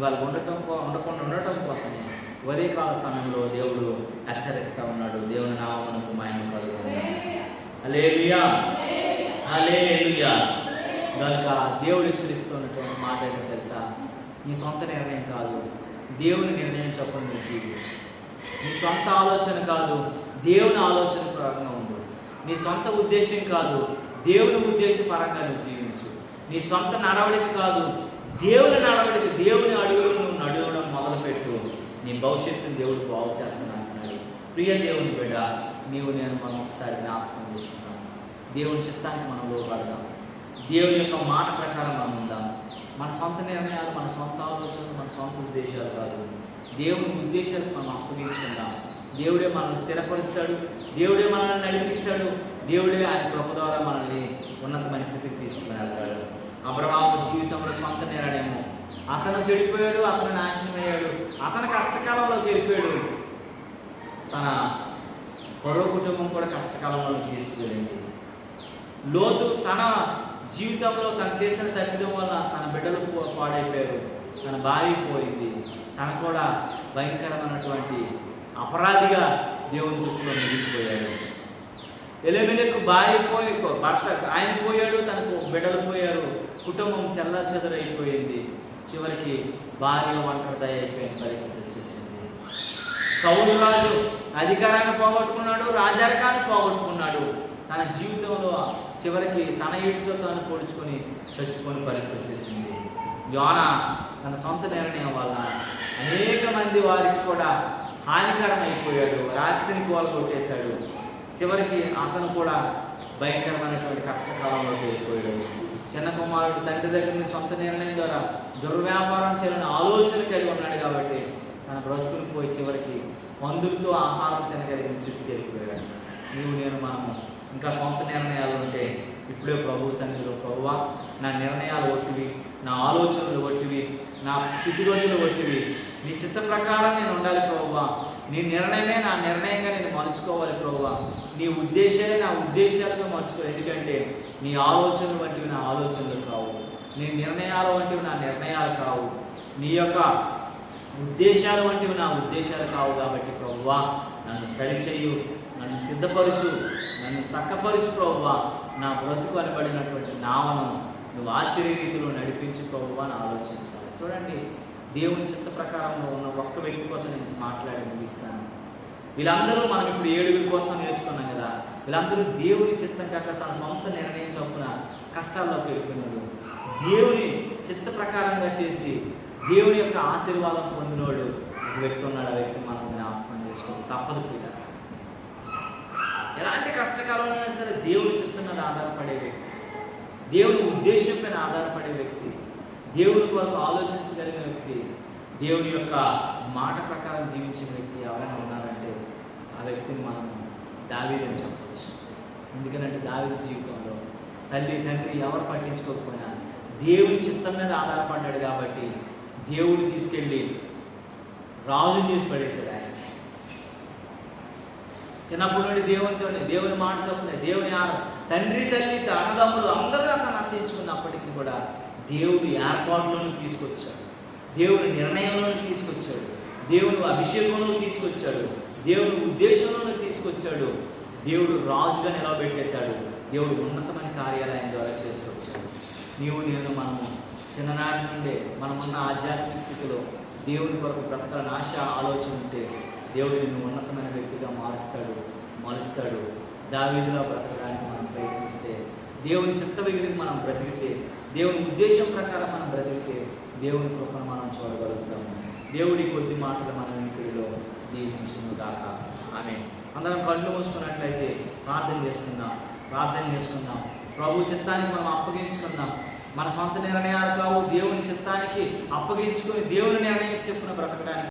వాళ్ళు ఉండకుండా ఉండటం కోసమే ఉదయకాల సమయంలో దేవుడు హెచ్చరిస్తూ ఉన్నాడు. దేవుని నామమునకు మహిమ కలుగును. హల్లెలూయా, హల్లెలూయా. కనుక దేవుడు హెచ్చరిస్తున్నటువంటి మాట ఏంటో తెలుసా? నీ సొంత నిర్ణయం కాదు, దేవుని నిర్ణయం చొప్పున నువ్వు జీవించు. నీ సొంత ఆలోచన కాదు, దేవుని ఆలోచన పరంగా ఉండు. నీ సొంత ఉద్దేశం కాదు, దేవుని ఉద్దేశపరంగా నువ్వు జీవించు. నీ సొంత నడవడిక కాదు, దేవుని నడవడిక, దేవుని అడుగులు నువ్వు నడవడం మొదలుపెట్టు. నీ భవిష్యత్తుని దేవుడు బాగు చేస్తానంటున్నాడు. ప్రియ దేవుని బిడ్డ, మనం ఒకసారి జ్ఞాపకం చేసుకుందాం. దేవుని చిత్తానికి మనం లోబడదాం. దేవుని యొక్క మాట ప్రకారం మనం ఉందాం. మన సొంత నిర్ణయాలు, మన సొంత ఆలోచనలు, మన సొంత ఉద్దేశాలు కాదు, దేవుని ఉద్దేశాలకు మనం అప్పగించుకుందాం. దేవుడే మనల్ని స్థిరపరుస్తాడు, దేవుడే మనల్ని నడిపిస్తాడు, దేవుడే ఆయన కృప ద్వారా మనల్ని ఉన్నతమైన స్థితికి తీసుకుని వెళ్తాడు. అబ్రహాము జీవితంలో సొంత నిర్ణయము, అతను చెడిపోయాడు, అతను నాశనం అయ్యాడు, అతను కష్టకాలంలోకి వెళ్ళిపోయాడు. తన పొరవ కుటుంబం కూడా కష్టకాలంలోకి తీసుకువెళ్ళింది. లోతు తన జీవితంలో తను చేసిన తప్పిదం వల్ల తన బిడ్డలు పాడైపోయారు, తన భార్య పోయింది, తను కూడా భయంకరమైనటువంటి అపరాధిగా దేవుని దృష్టిలో మిగిలిపోయాడు. ఎలెమెలెకు భార్య భర్త ఆయన పోయాడు, తనకు బిడ్డలు పోయారు, కుటుంబం చెల్లాచెదరైపోయింది. చివరికి భార్య ఒంటరిదై అయిపోయిన పరిస్థితి వచ్చేసింది. సౌలు రాజు అధికారాన్ని పోగొట్టుకున్నాడు, రాజరికాన్ని పోగొట్టుకున్నాడు. తన జీవితంలో చివరికి తన ఇంటితో తాను పోల్చుకొని చచ్చిపోయిన పరిస్థితి వచ్చేసింది. యోనా తన సొంత నిర్ణయం వల్ల అనేక మంది వారికి కూడా హానికరం అయిపోయాడు, రాస్తిని కోలగొట్టేశాడు. చివరికి అతను కూడా భయంకరమైనటువంటి కష్టకాలంలోకి వెళ్ళిపోయాడు. చిన్న కుమారుడు తండ్రి దగ్గర నుంచి సొంత నిర్ణయం ద్వారా దుర్వ్యాపారం చేయాలని ఆలోచన కలిగి ఉన్నాడు కాబట్టి తన బ్రతుకుని పోయి చివరికి పందులతో ఆహారం తినగలిగిన స్థితికి వెళ్ళిపోయాడు. మనము ఇంకా సొంత నిర్ణయాలు ఉంటే ఇప్పుడే ప్రభు సన్నిధిలో, ప్రభువా నా నిర్ణయాలు ఒట్టివి, నా ఆలోచనలు ఒట్టివి, నా స్థితిగతులు ఒట్టివి, నీ చిత్త ప్రకారం నేను ఉండాలి ప్రభువా, నీ నిర్ణయమే నా నిర్ణయంగా నేను మలుచుకోవాలి ప్రభువా, నీ ఉద్దేశాలే నా ఉద్దేశాలుగా మలుచుకోవాలి. ఎందుకంటే నీ ఆలోచనలు వంటివి నా ఆలోచనలు కావు, నీ నిర్ణయాలు వంటివి నా నిర్ణయాలు కావు, నీ యొక్క ఉద్దేశాలు వంటివి నా ఉద్దేశాలు కావు. కాబట్టి ప్రభువా నన్ను సరిచెయ్యు, నన్ను సిద్ధపరచు, నన్ను చక్కపరచు ప్రభువా, నా బ్రతుకు అనబడినటువంటి నావను నువ్వు ఆశ్చర్య రీతిలో నడిపించు ప్రభువా అని ఆలోచించాలి. చూడండి, దేవుని చిత్త ప్రకారంలో ఉన్న ఒక్క వ్యక్తి కోసం నేను మాట్లాడి ముగిస్తాను. వీళ్ళందరూ మనం ఇప్పుడు 7 కోసం నేర్చుకున్నాం కదా, వీళ్ళందరూ దేవుని చిత్తం కాక తన సొంత నిర్ణయం చొప్పున కష్టాల్లోకి వెళ్ళిపోయినాడు. దేవుని చిత్త ప్రకారంగా చేసి దేవుని యొక్క ఆశీర్వాదం పొందినోడు ఒక వ్యక్తి ఉన్నాడు. ఆ వ్యక్తి మనం జ్ఞాపకం చేసుకోవాలి. తప్పదు కూడా ఎలాంటి కష్టకాలంలో సరే దేవుని చిత్తం మీద ఆధారపడే వ్యక్తి, దేవుని ఉద్దేశం పైన ఆధారపడే వ్యక్తి, దేవుని కొరకు ఆలోచించగలిగిన వ్యక్తి, దేవుని యొక్క మాట ప్రకారం జీవించిన వ్యక్తి ఎవరైనా ఉన్నారంటే ఆ వ్యక్తిని మనం దావీదు అని చెప్పవచ్చు. ఎందుకంటే దావీదు జీవితంలో తల్లి తండ్రి ఎవరు పట్టించుకోకపోయినా దేవుని చిత్తం మీద ఆధారపడ్డాడు కాబట్టి దేవుడు తీసుకెళ్ళి రాజుని చేసి పడేశాడు. ఆయన చిన్నప్పటి నుండి దేవుని మాట చెప్తుంది. దేవుని తండ్రి తల్లి అన్నదమ్ములు అందరూ అతను నశించుకున్నప్పటికీ కూడా దేవుడు ఏర్పాటులోకి తీసుకొచ్చాడు, దేవుని నిర్ణయంలోకి తీసుకొచ్చాడు, దేవుని అభిషేకంలో తీసుకొచ్చాడు, దేవుని ఉద్దేశంలో తీసుకొచ్చాడు. దేవుడు రాజుగా నిలబెట్టేశాడు. దేవుడు ఉన్నతమైన కార్యాలు ఆయన ద్వారా చేసుకొచ్చాడు. నేను మనము చిన్ననాటి నుండే మనమున్న ఆధ్యాత్మిక స్థితిలో దేవుని కొరకు బ్రతకాలని ఆశ ఆలోచన ఉంటే దేవుడు నిన్ను ఉన్నతమైన వ్యక్తిగా మలుస్తాడు. దావీదులా బ్రతకడానికి మనం ప్రయత్నిస్తే, దేవుని చిత్త విగిరికి మనం బ్రతికితే, దేవుని ఉద్దేశం ప్రకారం మనం బ్రతికితే దేవుని కృపను మనం చూడగలుగుతాము. దేవుడి కొద్ది మాటలు మన ఇంటిలో దీవించును గాక. ఆమేన్. అందరం కళ్ళు మూసుకున్నట్లయితే ప్రార్థన చేసుకుందాం. ప్రభు చిత్తానికి మనం అప్పగించుకుందాం. మన సొంత నిర్ణయాలు కావు, దేవుని చిత్తానికి అప్పగించుకొని దేవుని నిర్ణయం చెప్పున బ్రతకడానికి